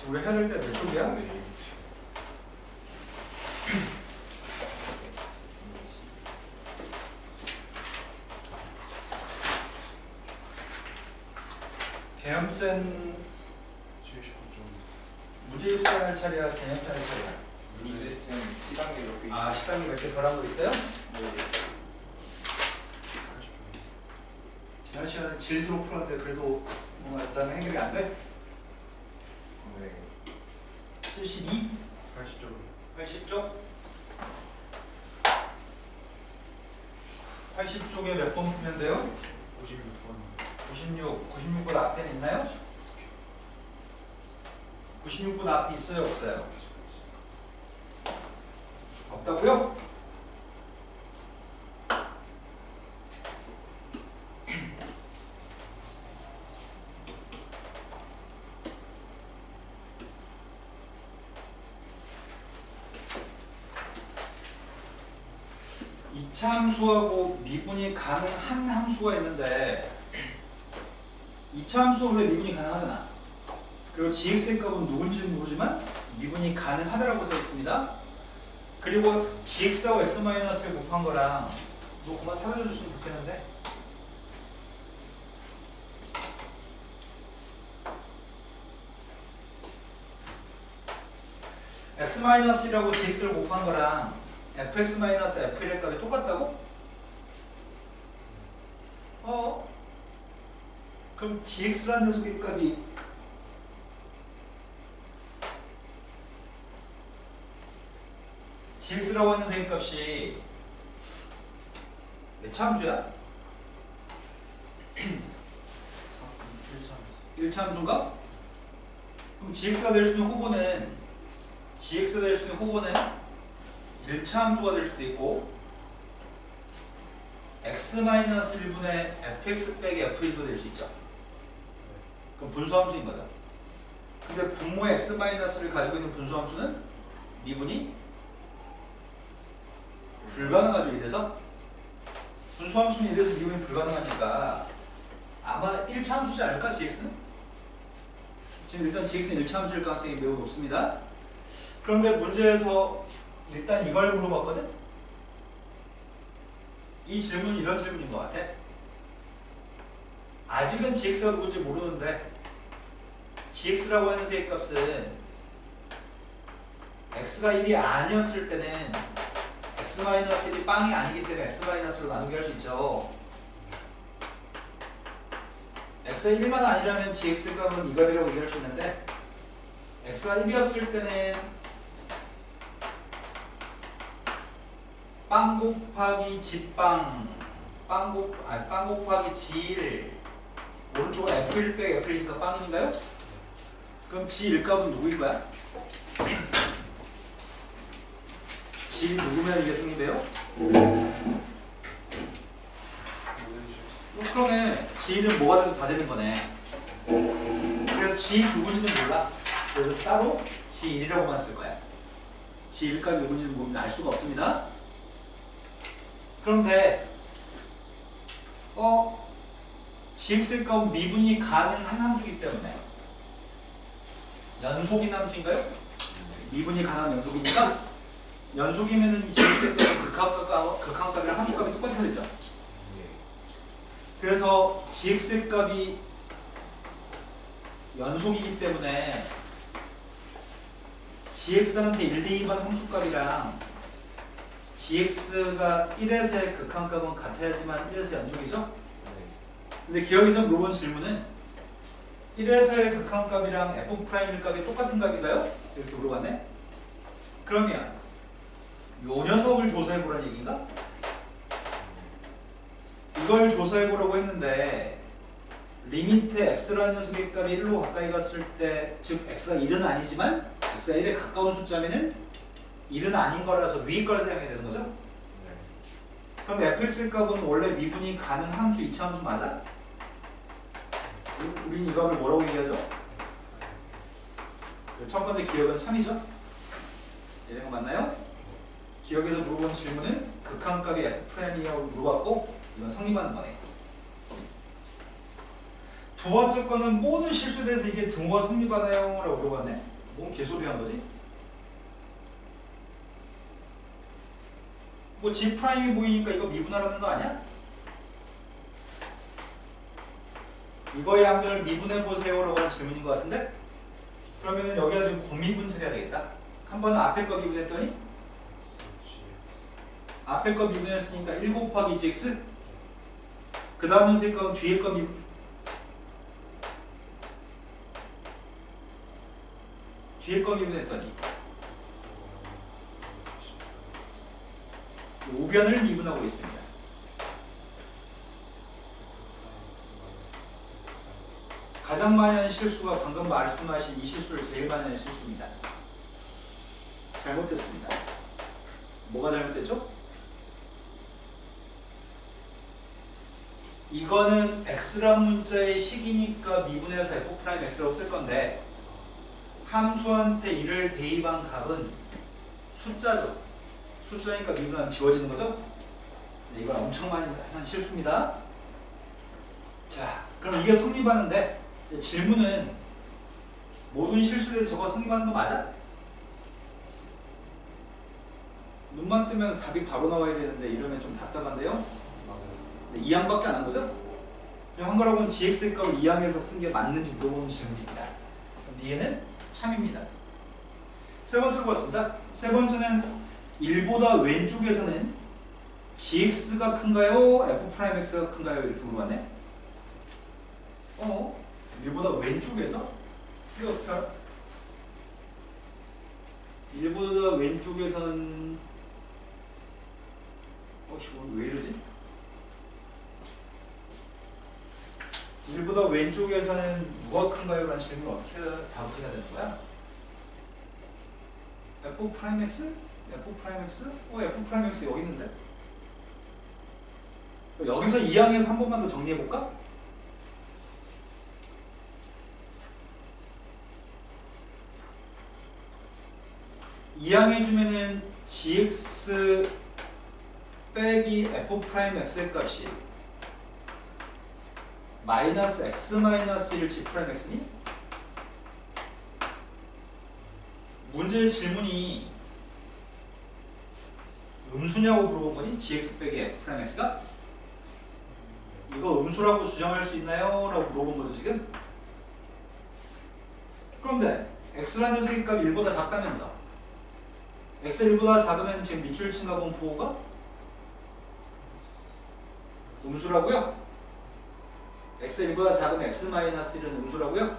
우리 해야 될 때 몇 쪽이야? 개념센 문제 입사할 차례야, 개념센 할 차례야? 문제 시간이 이렇게 아, 시간이 몇 개 덜한 거 있어요? 네. 지난 시간에 질도로 풀었는데 그래도 뭔가 일단 해결이 안 돼? 네. 72? 80쪽? 80쪽에 몇 번 풀면 돼요? 96번 앞에 있나요? 96번 앞에 있어요, 없어요? 없다고요? 이차함수하고 미분이 가능한 함수가 있는데 이차함수는 원래 미분이 가능하잖아. 그리고 gx의 값은 누군지는 모르지만 미분이 가능하다라고 써 있습니다. 그리고 gx하고 x-를 곱한 거랑 너 그만 사라져줬으면 좋겠는데. x-이라고 gx를 곱한 거랑 fx-f1의 값이 똑같다고? 그럼 gx라는 녀석의 값이 gx라고 하는 녀석의 값이 몇 차함수야? 1차함수인가? 그럼 gx가 될 수 있는 후보는 1차함수가 될 수도 있고 x-1분의 fx 빼기 f1도 될 수 있죠. 그럼 분수함수인 거죠. 근데 분모의 x-를 가지고 있는 분수함수는 미분이 불가능하죠. 이래서 분수함수는 이래서 미분이 불가능하니까 아마 1차함수지 않을까? gx는? 지금 일단 gx는 1차함수일 가능성이 매우 높습니다. 그런데 문제에서 일단 이걸 물어봤거든? 이 질문은 이런 질문인 것 같아. 아직은 gx가 누군지 모르는데 gx라고 하는 녀석의 값은 x가 1이 아니었을 때는 x-1이 빵이 아니기 때문에 x-로 나누게 할 수 있죠. x가 1만 아니라면 gx 값은 이거라고 얘기할 수 있는데 x가 1이었을 때는 빵 곱하기 g빵 빵 곱하기 g1 오른쪽은 f1 빼기 f1이니까 빵인가요? 그럼 g1 값은 누구인 거야? g 누구면 이게 생긴대요? 그러면 g1은 뭐가 돼도 다 되는 거네. 그래서 g1 누군지는 몰라. 그래서 따로 g1이라고만 쓸 거야. g1 값이 누군지는 모르면 알 수가 없습니다. 그런데 gx의 값은 미분이 가능한 함수이기 때문에 연속인 함수인가요? 미분이 가능한 연속이니까 연속이면은 이 gx의 값은 극한값이랑 함수값이 똑같아야 되죠. 그래서 gx의 값이 연속이기 때문에 gx한테 1, 2번 함수값이랑 gx가 1에서의 극한값은 같아야지만 1에서 연속이죠? 근데 기억에서 물어본 질문은 1에서의 극한값이랑 f'1 값이 똑같은 값인가요? 이렇게 물어봤네? 그러면 요 녀석을 조사해보라는 얘기인가? 이걸 조사해보라고 했는데 리미트 x라는 녀석의 값이 1로 가까이 갔을 때 즉 x가 1은 아니지만 x가 1에 가까운 숫자면은 1은 아닌 거라서 위의 걸 사용해야 되는 거죠? 그럼 fx의 값은 원래 미분이 가능한 함수 2차 함수 맞아? 우린 이 값을 뭐라고 얘기하죠? 첫 번째 기억은 참이죠? 이해된 거 맞나요? 기억에서 물어본 질문은 극한값이 f'이라고 물어봤고 이건 성립하는 거네. 두 번째 거는 모든 실수에 대해서 이게 등호가 성립하나요? 라고 물어봤네. 뭔 개소리 한 거지? 뭐 G 프라임이 보이니까 이거 미분하라는 거 아니야? 이거의 항변을 미분해 보세요라고 하는 질문인 것 같은데? 그러면은 여기가 지금 고미분 처리해야 되겠다. 한 번은 앞에 거 미분했더니 앞에 거 미분했으니까 1 곱하기 gx 그 다음 녀석의 건 뒤에 거 미분 뒤에 거 미분했더니 우변을 미분하고 있습니다. 가장 많이 하는 실수가 방금 말씀하신 이 실수를 제일 많이 하는 실수입니다. 잘못됐습니다. 뭐가 잘못됐죠? 이거는 x란 문자의 식이니까 미분해서 f'x라고 쓸 건데 함수한테 이를 대입한 값은 숫자죠. 숫자니까 미분하면 지워지는 거죠? 네, 이건 엄청 많이 하는 실수입니다. 자, 그럼 이게 성립하는데 질문은 모든 실수에 대해서 저거 성립하는 거 맞아? 눈만 뜨면 답이 바로 나와야 되는데 이러면 좀 답답한데요? 네, 2항밖에 안 한 거죠? 한 거라고는 gx의 값을 2항에서 쓴 게 맞는지 물어보는 질문입니다. 그럼 얘는 참입니다. 세 번째로 봤습니다. 세 번째는 1보다 왼쪽에서는 gx가 큰가요? f'x가 큰가요? 이렇게 물어봤네. 1보다 왼쪽에서? 이게 어떻게 알아? 1보다 왼쪽에서는 왜 이러지? 1보다 왼쪽에서는 뭐가 큰가요? 라는 질문을 어떻게 답을 해야 되는 거야? f'x? f'x? f'x 여기 있는데? 여기서 2항에서 한 번만 더 정리해볼까? 이항해주면은 gx 빼기 f'x의 값이 마이너스 x 마이너스 1 g'x니? 문제의 질문이 음수냐고 물어본 거니? gx 빼기 f'x가? 이거 음수라고 주장할 수 있나요? 라고 물어본 거죠 지금? 그런데 x라는 녀석의 값이 1보다 작다면서 x가 1보다 작으면 지금 밑줄 친 값은 부호가 음수라고요? x가 1보다 작으면 x-1은 음수라고요?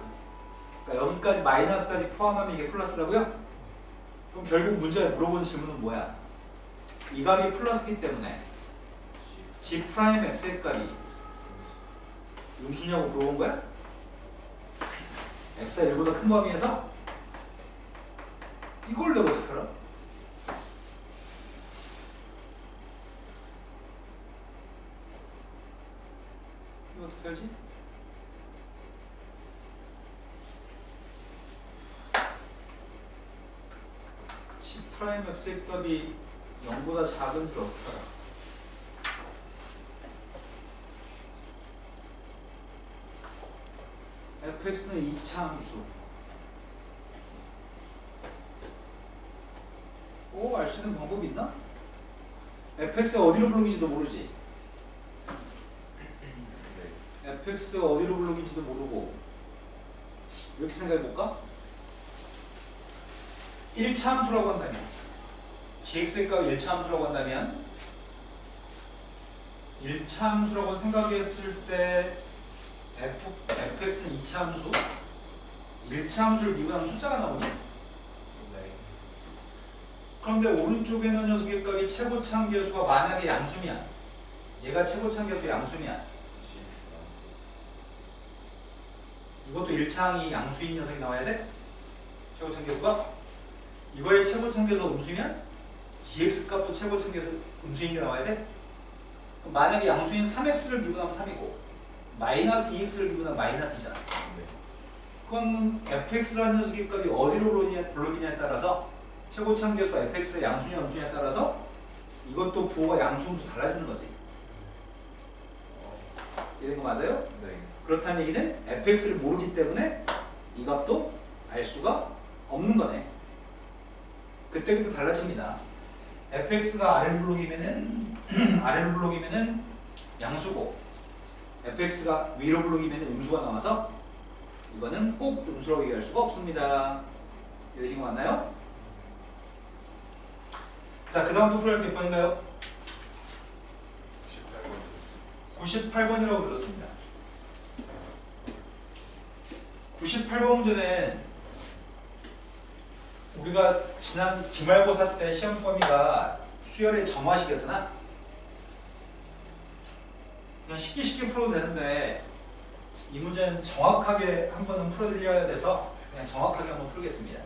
그러니까 여기까지 마이너스까지 포함하면 이게 플러스라고요? 그럼 결국 문제에 물어본 질문은 뭐야? 이 값이 플러스기 때문에 g'x의 값이 음수냐고 물어본 거야? x가 1보다 큰 범위에서? 이걸 내가 어떻게 알아? 이거 어떻게 알지? g'x의 값이 0보다 작은지 어떻게 알아? fx는 2차 함수. 알 수 있는 방법이 있나? fx가 어디로 블록인지도 모르지. fx가 어디로 블록인지도 모르고 이렇게 생각해볼까? 1차 함수라고 한다면 gx의 값이 1차 함수라고 한다면 1차 함수라고 생각했을 때 fx는 2차 함수 1차 함수를 미분하면 숫자가 나오니? 그런데 오른쪽에 있는 녀석의 값이 최고차함계수가 만약에 양수면 얘가 최고차함계수 양수면 이것도 1차항이 양수인 녀석이 나와야 돼? 최고차함계수가? 이거의 최고차함계수가 음수면 gx 값도 최고차함계수 음수인 게 나와야 돼? 그럼 만약에 양수인 3x를 미분하면 3이고 마이너스 2x를 미분하면 마이너스이잖아. 그건 fx라는 녀석의 값이 어디로 블록이냐에 따라서 최고차함계수가 fx가 양수냐 음수냐에 따라서 이것도 부호가 양수 음수 달라지는 거지. 이런 거 맞아요? 네. 그렇다는 얘기는 fx를 모르기 때문에 이 값도 알 수가 없는 거네. 그때부터 달라집니다. fx가 아래 블록이면은 아래 블록이면은 양수고 fx가 위로 블록이면은 음수가 나와서 이거는 꼭 음수라고 얘기할 수가 없습니다. 이해되신 거 맞나요? 자, 그 다음 또 풀어야 할 게 몇 번인가요? 98번이라고 들었습니다. 98번 문제는 우리가 지난 기말고사 때 시험 범위가 수열의 정화식이었잖아. 그냥 쉽게 풀어도 되는데 이 문제는 정확하게 한 번은 풀어드려야 돼서 그냥 정확하게 한번 풀겠습니다.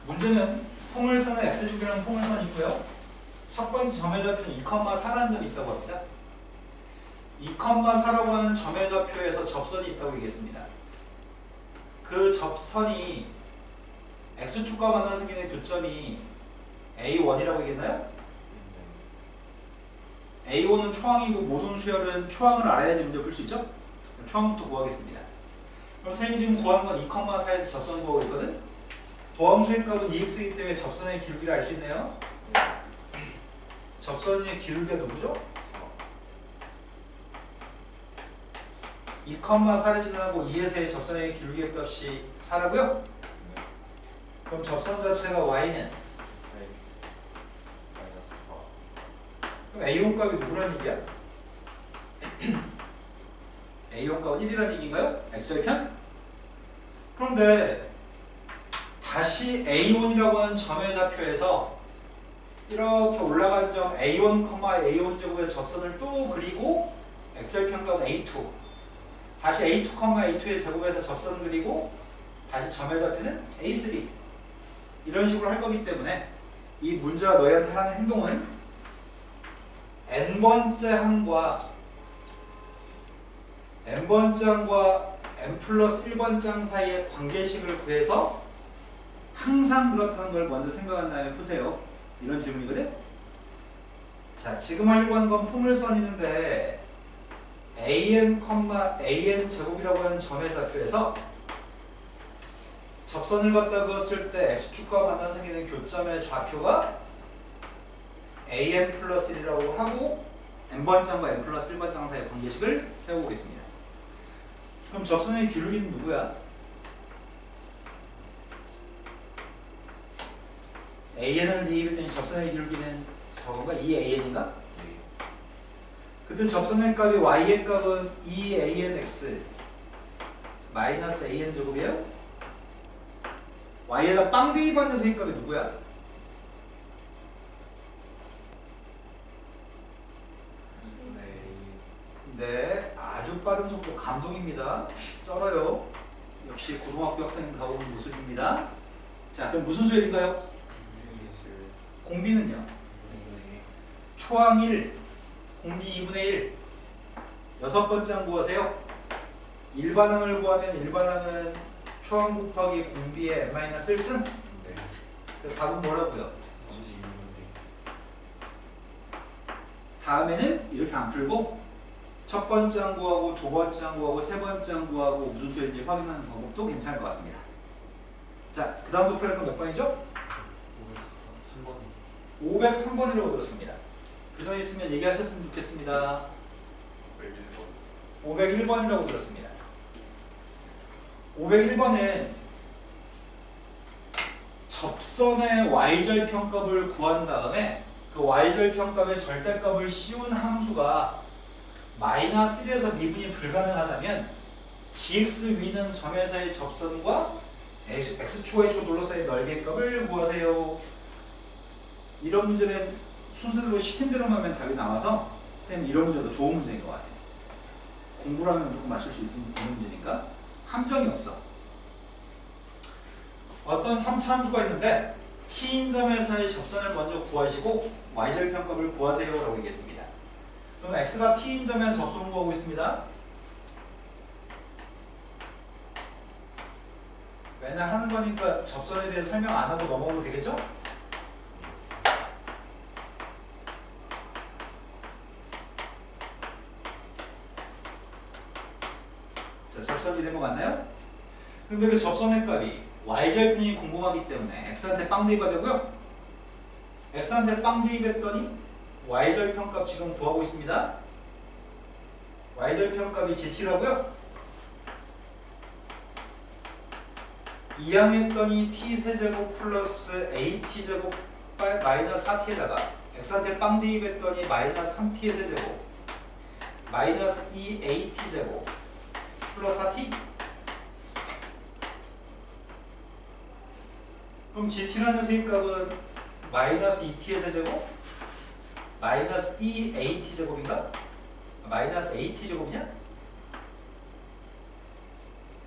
문제는 포물선은 x축이라는 포물선이 있고요. 첫 번째 점의 좌표는 2,4라는 점이 있다고 합니다. 2,4라고 하는 점의 좌표에서 접선이 있다고 얘기했습니다. 그 접선이 x축과 만나 생기는 교점이 A1이라고 얘기했나요? A1은 초항이고 모든 수열은 초항을 알아야지 문제 풀 수 있죠? 초항부터 구하겠습니다. 그럼 선생님이 지금 구하는 건 2,4에서 접선 구하고 있거든? 도함수의 값은 2x이기 때문에 접선의 기울기를 알 수 있네요. 접선의 기울기가 누구죠? 2,4를 지나고 2에서의 접선의 기울기 값이 4라고요? 그럼 접선 자체가 y는? 4x 그럼 A1 값이 누구라는 얘기야? A1 값은 1이라는 얘기인가요? x절편? 그런데 다시 A1이라고 하는 점의 좌표에서 이렇게 올라간 점 A1, A1 제곱에서 접선을 또 그리고 x절편 값은 A2 다시 A2, A2의 제곱에서 접선을 그리고 다시 점의 좌표는 A3 이런 식으로 할 거기 때문에 이 문제가 너희한테 하는 행동은 n번째 항과 n번째 항과 n 플러스 1번째 항 사이의 관계식을 구해서 항상 그렇다는 걸 먼저 생각한 다음에 푸세요. 이런 질문이거든? 자, 지금 하려고 하는 건 포물선이 있는데 an, an 제곱이라고 하는 점의 좌표에서 접선을 갖다 그었을 때 x축과 만나 생기는 교점의 좌표가 an 플러스 1이라고 하고 n번째 항과 n 플러스 1번째 항 사이의 관계식을 세워보겠습니다. 그럼 접선의 기울기는 누구야? an을 대입했더니 접선의 기울기는 저건가? 2an인가? 그때 접선의 값이 y의 값은 2anx 마이너스 an 제곱이에요? y에다 빵 대입한 녀석의 값이 누구야? 네, 아주 빠른 속도 감동입니다. 쩔어요. 역시 고등학교 학생다운 모습입니다. 자, 그럼 무슨 수열인가요? 공비는요? 초항 1, 공비 2분의 1 여섯 번째 항 구하세요. 일반항을 구하면 일반항은 초항 곱하기 공비의 n-1승? 네. 그 답은 뭐라고요? 다음에는 이렇게 안 풀고 첫 번째 항 구하고 두 번째 항 구하고 세 번째 항 구하고 무슨 수열인지 확인하는 방법도 괜찮을 것 같습니다. 자, 그 다음도 풀어야 할 건 몇 번이죠? 503번이라고 들었습니다. 그 전에 있으면 얘기하셨으면 좋겠습니다. 501번이라고 들었습니다. 501번은 접선의 y절편값을 구한 다음에 그 y절편값의 절대값을 씌운 함수가 마이너스 1에서 미분이 불가능하다면 gx 위는 점에서의 접선과 x축과 y축 둘러싸인 넓이의 값을 구하세요. 이런 문제는 순서대로 시킨 대로만 하면 답이 나와서 선생님 이런 문제도 좋은 문제인 것 같아요. 공부를 하면 무조건 맞출 수 있는 문제니까 함정이 없어. 어떤 3차 함수가 있는데 t인 점에서의 접선을 먼저 구하시고 y절편값을 구하세요 라고 얘기했습니다. 그럼 x가 t인 점에서 접선을 구하고 있습니다. 맨날 하는 거니까 접선에 대해 설명 안 하고 넘어가도 되겠죠? 접선이 된 거 맞나요? 근데 그 접선의 값이 y절편이 궁금하기 때문에 x한테 빵 대입하자고요. x한테 빵 대입했더니 y절편 값 지금 구하고 있습니다. y절편 값이 gt라고요. 이항했더니 t세제곱 플러스 at제곱 마이너스 4t에다가 x한테 빵 대입했더니 마이너스 3t의 세제곱 마이너스 2at제곱 플러스 4t. 그럼 gt라는 녀석의 값은 마이너스 2t의 세제곱 마이너스 2at제곱인가? 마이너스 at제곱이냐?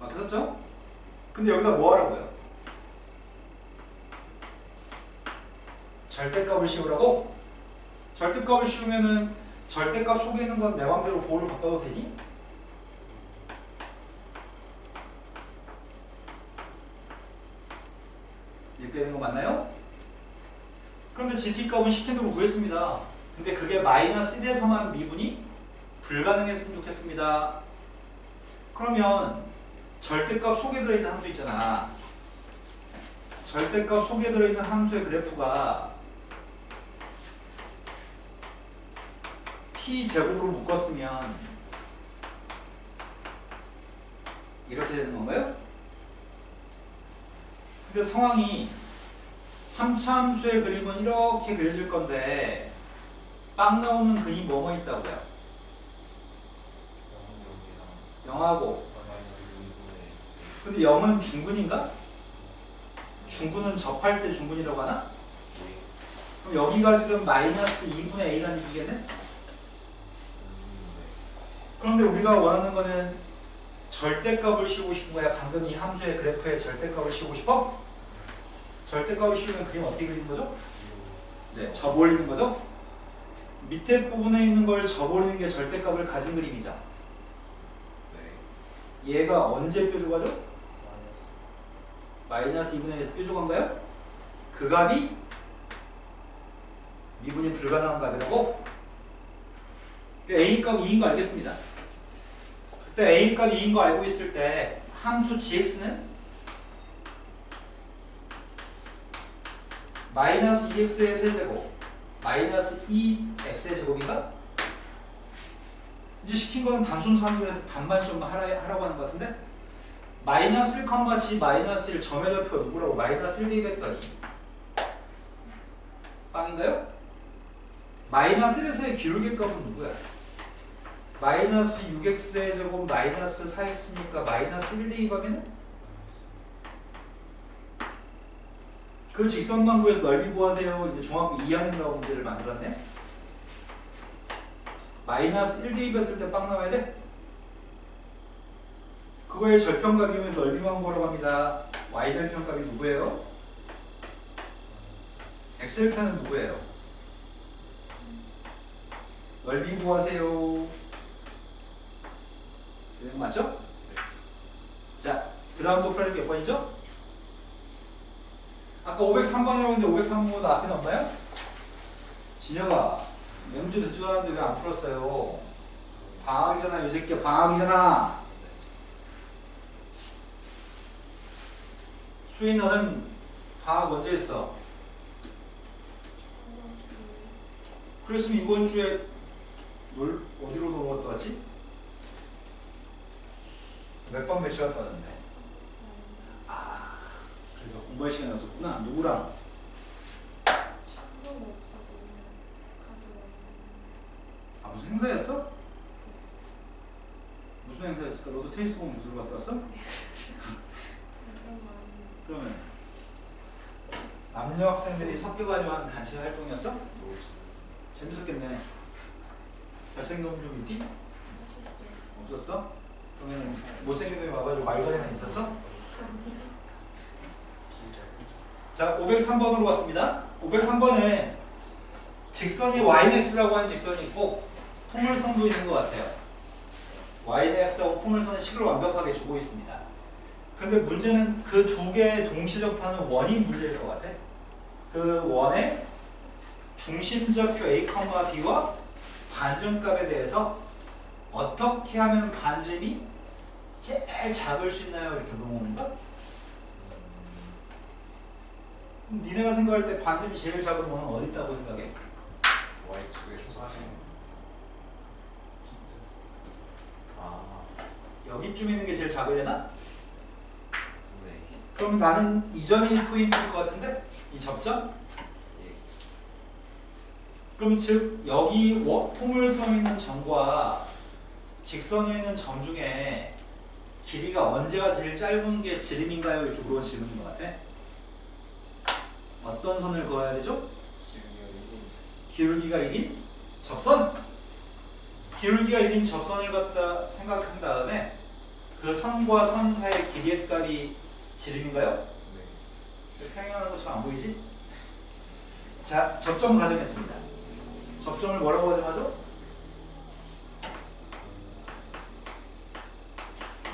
맞겠었죠? 근데 여기다 뭐 하라고요? 절대값을 씌우라고? 절대값을 씌우면은 절대값 속에 있는 건 내 맘대로 보호를 바꿔도 되니? 이렇게 되는 거 맞나요? 그런데 GT값은 식힌으로 구했습니다. 근데 그게 마이너스 1에서만 미분이 불가능했으면 좋겠습니다. 그러면 절대값 속에 들어있는 함수 있잖아. 절대값 속에 들어있는 함수의 그래프가 t제곱으로 묶었으면 이렇게 되는 건가요? 근데 상황이 3차 함수의 그림은 이렇게 그려질 건데 빵 나오는 근이 뭐뭐 있다고요? 0하고 근데 0은 중근인가? 중근은 접할 때 중근이라고 하나? 그럼 여기가 지금 마이너스 2분의 a라는 얘기겠네? 그런데 우리가 원하는 거는 절대값을 씌우고 싶은 거야. 방금 이 함수의 그래프에 절대값을 씌우고 싶어? 절대값을 씌우면 그림 어떻게 그리는 거죠? 네, 접올리는 거죠? 밑에 부분에 있는 걸 접올리는 게 절대값을 가진 그림이죠. 얘가 언제 뾰족하죠? 마이너스 2분의 1에서 뾰족한가요? 그 값이 미분이 불가능한 값이라고? A값 2인 거 알겠습니다. 그때 A값 2인 거 알고 있을 때 함수 gx는 마이너스 2x의 세제곱 마이너스 2x의 제곱인가? 이제 시킨 거는 단순 산수에서 단만 좀 하라고 하는 것 같은데 마이너스 1, g 마이너스 1 점의 좌표 누구라고 마이너스 1 대입했더니 빵인가요? 마이너스 1에서의 기울기 값은 누구야? 마이너스 6x의 제곱 마이너스 4x니까 마이너스 1 대입하면은 그 직선만 구해서 넓이 구하세요. 이제 중학교 2학년 나온 문제를 만들었네. 마이너스 1 대입했을 때 빵 나와야 돼? 그거의 절편값이면 넓이만 구하라고 합니다. y절편값이 누구예요? x절편은 누구예요? 넓이 구하세요. 이거 맞죠? 네. 자, 그 다음 또 풀어야 될 게 몇 번이죠? 아까 503번이라고 했는데 503번보다 앞에는 없나요? 진혁아, 몇 문제 듣지도 않았는데 왜 안 풀었어요? 방학이잖아, 이 새끼야, 방학이잖아. 수인 너는 방학 언제 했어? 그랬으면 이번 주에 어디로 놀러 갔다 왔지? 몇 번 며칠 갔다 왔는데? 아, 그래서 공부할 시간이었었구나. 누구랑? 아, 무슨 행사였어? 무슨 행사였을까? 너도 테니스 공 주스러 갔다 왔어? 그러면 남녀 학생들이 섞여가지고 하는 단체 활동이었어? 재밌었겠네. 잘생긴 놈 좀 있디? 없었어? 그러면 못생긴 놈이 와가지고 말거리나 있었어? 자, 503번으로 왔습니다. 503번에 직선이 y는 x라고 하는 직선이 있고 포물선도 있는 것 같아요. y는 x하고 포물선의 식을 완벽하게 주고 있습니다. 근데 문제는 그 두 개 동시 접하는 원이 문제일 것 같아. 그 원의 중심좌표 a, b와 반지름값에 대해서 어떻게 하면 반지름이 제일 작을 수 있나요? 이렇게 물어보는 거? 그럼 니네가 생각할 때 반지름이 제일 작은 거는 어디 있다고 생각해? Y축에 소소하네요. 아, 여기쯤에 있는 게 제일 작으려나? 네. 그러면 나는 이 점이 포인트일 것 같은데? 이 접점? 예. 그럼 즉 여기 포물선에 있는 점과 직선에 있는 점 중에 길이가 언제가 제일 짧은 게 지름인가요? 이렇게 물어본 질문인 것 같아. 어떤 선을 그어야 되죠? 기울기가 1인 접선. 기울기가 1인 접선을 갖다 생각한 다음에 그 선과 선 사이의 길이의 값이 지름인가요? 네. 평행하는 것처럼 안 보이지? 자, 접점 가정했습니다. 접점을 뭐라고 가정하죠?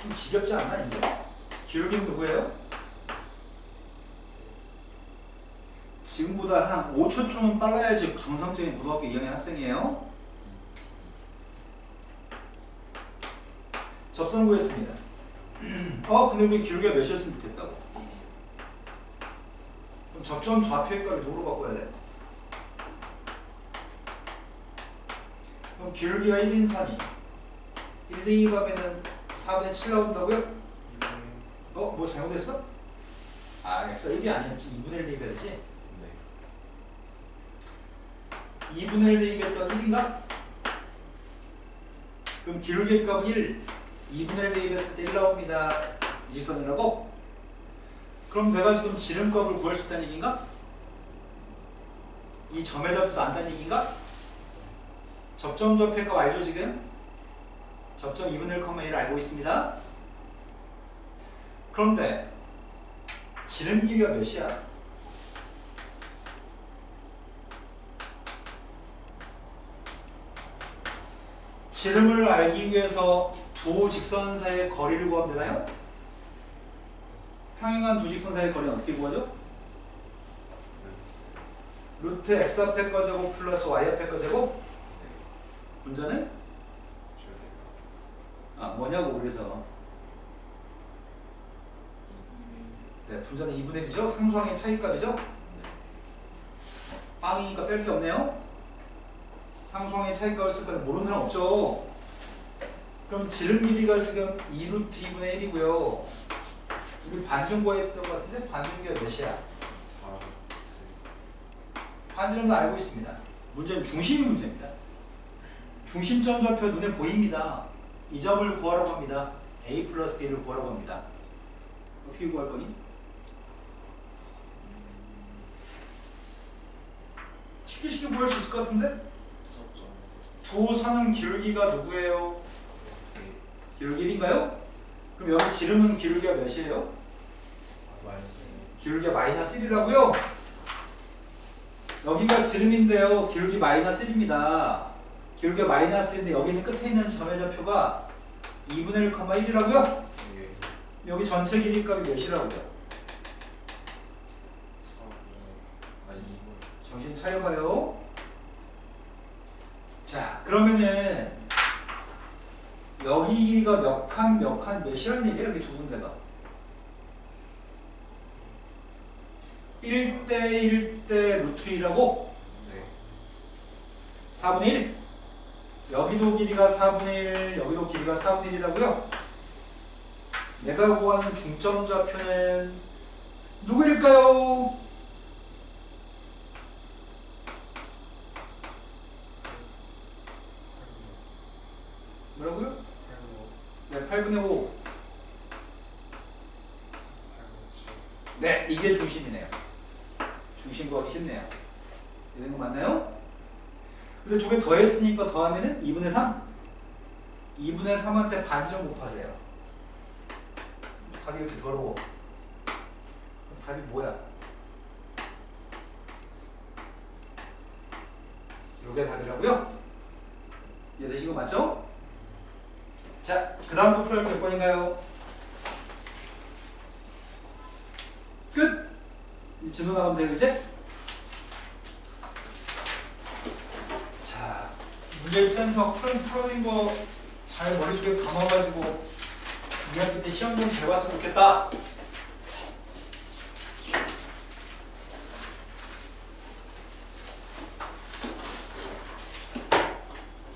좀 지겹지 않나 이제? 기울기는 누구예요? 지금보다 한 5초쯤은 빨라야지 정상적인 고등학교 2학년 학생이에요. 접선 구했습니다. 근데 우리 기울기가 몇이었으면 좋겠다고? 그럼 접점 좌표의 값이 누구로 바꿔야 돼? 그럼 기울기가 1인 선이 1 대 2 하면은 4분의 7 나온다고요? 뭐 잘못했어? x가 1이 아니었지. 2분의 1 대입해야지. 네. 2분의 1 대입했던 1인가? 그럼 기울기의 값은 1, 2분의 1 대입했을 때 1 나옵니다. 이직선이라고? 그럼 내가 지금 지름값을 구할 수 있다는 얘기인가? 이 점의 좌표도 안다는 얘기인가? 접점 좌표의 값 알죠 지금? 접점 2분의 1,1 알고 있습니다. 그런데 지름 길이가 몇이야? 지름을 알기 위해서 두 직선 사이의 거리를 구하면 되나요? 평행한 두 직선 사이의 거리는 어떻게 구하죠? 루트 x 앞에 거 제곱 플러스 y 앞에 거 제곱? 분자는? 뭐냐고 그래서 네, 분자는 2분의 1이죠? 상수항의 차이값이죠? 빵이니까 뺄 게 없네요. 상수항의 차이값을 쓸 거는 모르는 사람 없죠? 그럼 지름 길이가 지금 2루트 2분의 1이고요. 우리 반지름 구했던 것 같은데 반지름 길이가 몇이야? 반지름도 알고 있습니다. 문제는 중심이 문제입니다. 중심점 좌표 눈에 보입니다. 이 점을 구하라고 합니다. a 플러스 b를 구하라고 합니다. 어떻게 구할 거니? 쉽게 구할 수 있을 것 같은데? 두 선은 기울기가 누구예요? 기울기 1인가요? 그럼 여기 지름은 기울기가 몇이에요? 기울기가 마이너스 1이라고요? 여기가 지름인데요. 기울기 마이너스 1입니다. 기울기가 마이너스 1인데 여기 있는 끝에 있는 점의 좌표가 2분의 1,1이라고요? 여기 전체 길이 값이 몇이라고요? 정신 차려봐요. 자, 그러면은 여기 길이가 몇 칸 몇이라는 얘기예요? 여기 두 군데가 1대 1대 루트 2라고? 4분의 1? 여기도 길이가 4분의 1, 여기도 길이가 4분의 1이라고요? 내가 구하는 중점 좌표는 누구일까요? 뭐라고요? 네, 8분의 5. 네, 이게 중심이네요. 중심 구하기 쉽네요. 되는 거 맞나요? 근데 두 개 더했으니까 더하면은 2분의 3? 2분의 3한테 반지름 곱하세요. 답이 이렇게 더러워. 그럼 답이 뭐야? 요게 답이라고요? 이해되신 거 맞죠? 자, 그 다음 풀할 몇 번인가요? 끝! 이제 진도 나가면 돼요, 이제? 자, 문제 입산 수학 풀어낸 거 잘 머릿속에 감아가지고 중요할 때 시험 좀 잘 봤으면 좋겠다.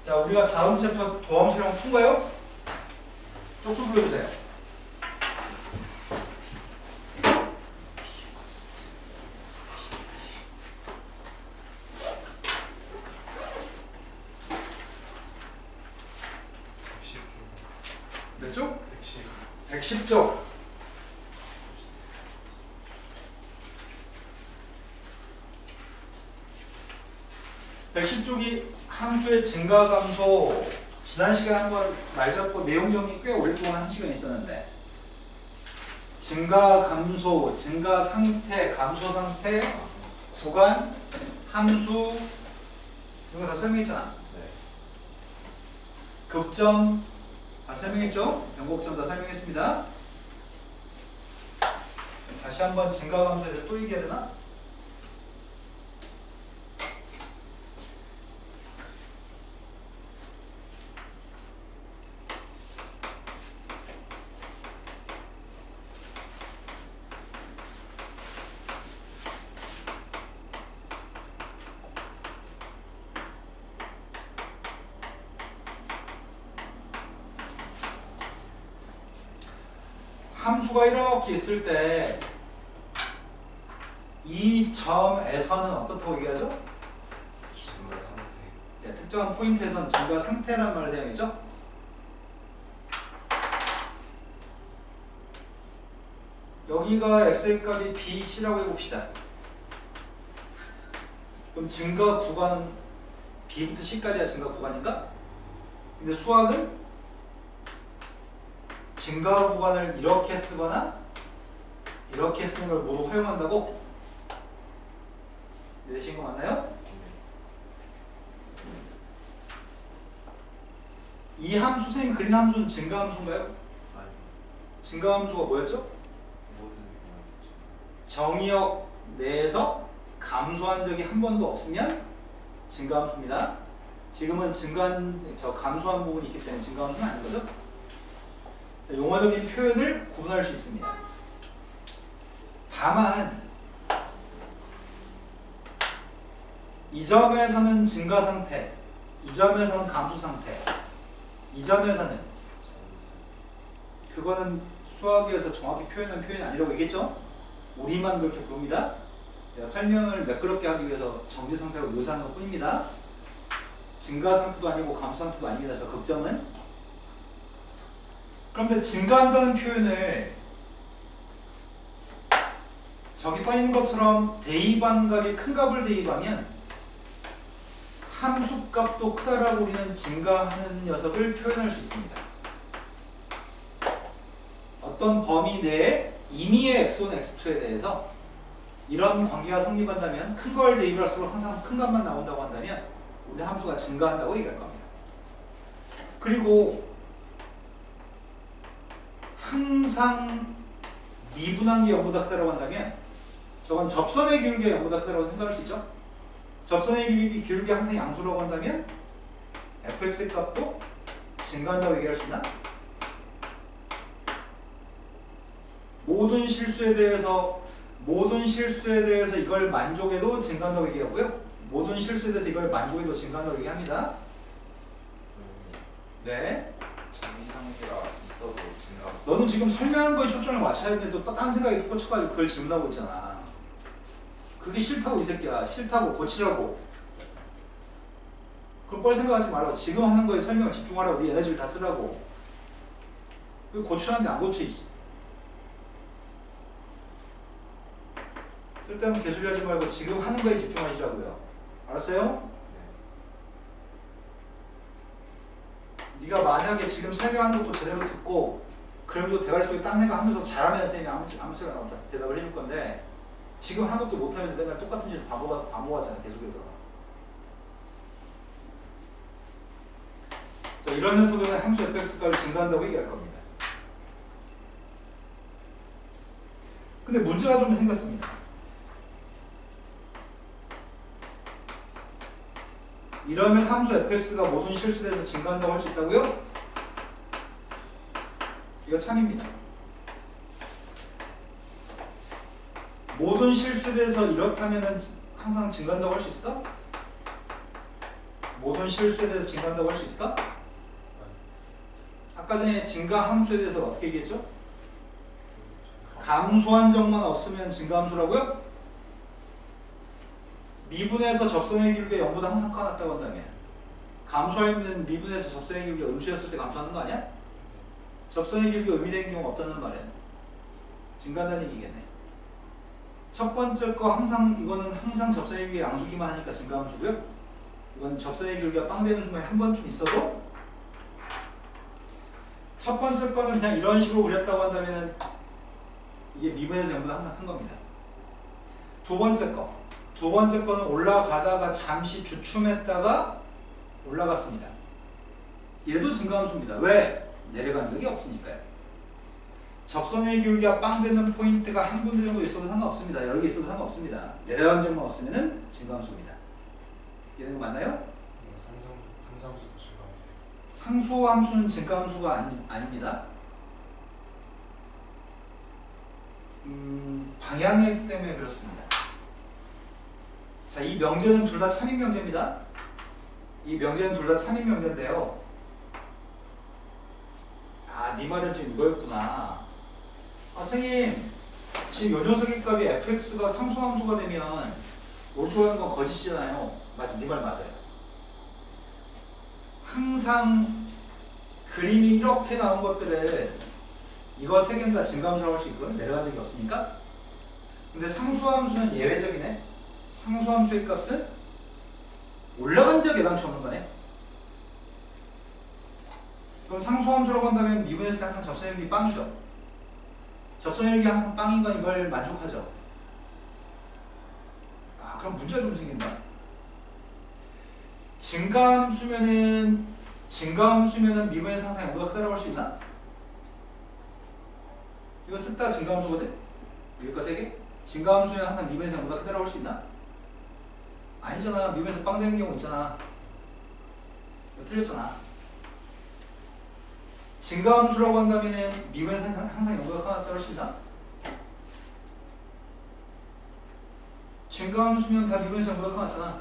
자, 우리가 다음 챕터 도함수령 푼가요? 쪽수 불러주세요. 몇 쪽? 110쪽. 110쪽이 함수의 증가 감소. 지난 시간에 한번 말 잡고 내용 정리 꽤 오랫동안 한 시간 있었는데 증가 감소, 증가 상태, 감소 상태, 구간, 함수 이런 거 다 설명했잖아. 네. 극점 다 설명했죠? 변곡점 다 설명했습니다. 다시 한번 증가 감소에 대해서 또 얘기해야 되나? 함수가 이렇게 있을 때 이 점에서는 어떻다고 얘기하죠? 증가 상태. 네, 특정한 포인트에서는 증가 상태라는 말을 사용했죠? 여기가 x의 값이 b, c라고 해봅시다. 그럼 증가 구간은 b부터 c까지가 증가 구간인가? 근데 수학은 증가 구간을 이렇게 쓰거나 이렇게 쓰는 걸 모두 허용한다고? 이해되신 거 맞나요? 이 함수, 선생님 그린 함수는 증가 함수인가요? 아니. 증가 함수가 뭐였죠? 모든 정의역 내에서 감소한 적이 한 번도 없으면 증가 함수입니다. 지금은 감소한 부분이 있기 때문에 증가 함수는 아닌 거죠? 용어적인 표현을 구분할 수 있습니다. 다만 이 점에서는 증가 상태, 이 점에서는 감소 상태, 이 점에서는 그거는 수학에서 정확히 표현한 표현이 아니라고 얘기했죠? 우리만 그렇게 부릅니다. 제가 설명을 매끄럽게 하기 위해서 정지 상태로 묘사하는 것 뿐입니다. 증가 상태도 아니고 감소 상태도 아닙니다. 그래서 극점은. 그런데 증가한다는 표현을 저기 써있는 것처럼 대입하는 값이 큰 값을 대입하면 함수값도 크다라고 우리는 증가하는 녀석을 표현할 수 있습니다. 어떤 범위 내에 임의의 x1, x2에 대해서 이런 관계가 성립한다면 큰 걸 대입할수록 항상 큰 값만 나온다고 한다면 우리 함수가 증가한다고 얘기할 겁니다. 그리고 항상 미분한 게 0보다 크다고 한다면 저건 접선의 기울기가 0보다 크다고 생각할 수 있죠? 접선의 기울기 항상 양수라고 한다면 fx의 값도 증가한다고 얘기할 수 있나? 모든 실수에 대해서 이걸 만족해도 증가한다고 얘기하고요. 모든 실수에 대해서 이걸 만족해도 증가한다고 얘기합니다. 네. 정의상태가 있어도 증가. 너는 지금 설명한 거에 초점을 맞춰야 되는데 또 딴 생각에 꽂혀가지고 그걸 질문하고 있잖아. 그게 싫다고 이 새끼야. 싫다고 고치라고. 그럼 뻘 생각하지 말라고. 지금 하는 거에 설명을 집중하라고. 네 에너지를 다 쓰라고. 왜 고치라는데 안 고치? 쓸데없는 개소리 하지 말고 지금 하는 거에 집중하시라고요. 알았어요? 네가 만약에 지금 설명하는 것도 제대로 듣고 그럼도 대화를 속에 딴 생각하면서 잘하면 쌤이 아무 소리나 대답을 해줄 건데 지금 하는 것도 못하면서 맨날 똑같은 짓을 반복하잖아 계속해서. 자, 이런 녀석은 함수 fx 값이 증가한다고 얘기할 겁니다. 근데 문제가 좀 생겼습니다. 이러면 함수 fx가 모든 실수에 대해서 증가한다고 할 수 있다고요? 이거 참입니다. 모든 실수에 대해서 이렇다면은 항상 증가한다고 할 수 있을까? 모든 실수에 대해서 증가한다고 할 수 있을까? 아까 전에 증가 함수에 대해서 어떻게 얘기했죠? 감소한 적만 없으면 증가함수라고요? 미분에서 접선의 기울기가 0보다 항상 커났다고 한다면 감소하면 미분에서 접선의 기울기가 음수였을 때 감소하는 거 아니야? 접선의 기울기가 음이 되는 경우가 없다는 말은 증가한다는 얘기겠네. 첫 번째 거 항상 이거는 항상 접선의 기울기가 양수기만 하니까 증가함수고요. 이건 접선의 기울기가 빵 되는 순간에 한 번쯤 있어도 첫 번째 거는 그냥 이런 식으로 그렸다고 한다면 이게 미분에서 0보다 항상 큰 겁니다. 두 번째 거는 올라가다가 잠시 주춤했다가 올라갔습니다. 이래도 증가함수입니다. 왜? 내려간 적이 없으니까요. 접선의 기울기가 빵 되는 포인트가 한 군데 정도 있어도 상관없습니다. 여러 개 있어도 상관없습니다. 내려간 적만 없으면 증가함수입니다. 이해되는 거 맞나요? 상상수도 증가. 상수함수는 증가함수가 아닙니다. 방향이기 때문에 그렇습니다. 자, 이 명제는 둘 다 참인 명제입니다. 이 명제는 둘 다 참인 명제인데요. 아, 네 말은 지금 이거였구나. 아, 선생님, 지금 요 녀석의 값이 fx가 상수함수가 되면 오른쪽에 하는 건 거짓이잖아요. 맞지? 네 말 맞아요. 항상 그림이 이렇게 나온 것들은 이거 세 개는 다 증가함수라고 할 수 있거든. 내려간 적이 없으니까. 근데 상수함수는 예외적이네. 상수함수의 값은 올라간 적이 예당치 없는 거네. 그럼 상수함수라고 한다면 미분했을 때 항상 접선의 기울기 빵이죠. 접선의 기울기 항상 빵인 건 이걸 만족하죠. 아, 그럼 문제가 좀 생긴다. 증가함수면은 미분에서 항상 0보다 크다고 할 수 있나? 이거 쓱다 증가함수거든? 위에 거 3개? 증가함수면 항상 미분에서 0보다 크다고 할 수 있나? 아니잖아. 미분에서 빵 되는 경우 있잖아. 이거 틀렸잖아. 증가함수라고 한다면 미분에서 항상 0보다 크다고 할 수 있나? 증가함수면 다 미분에서 0보다 크잖아.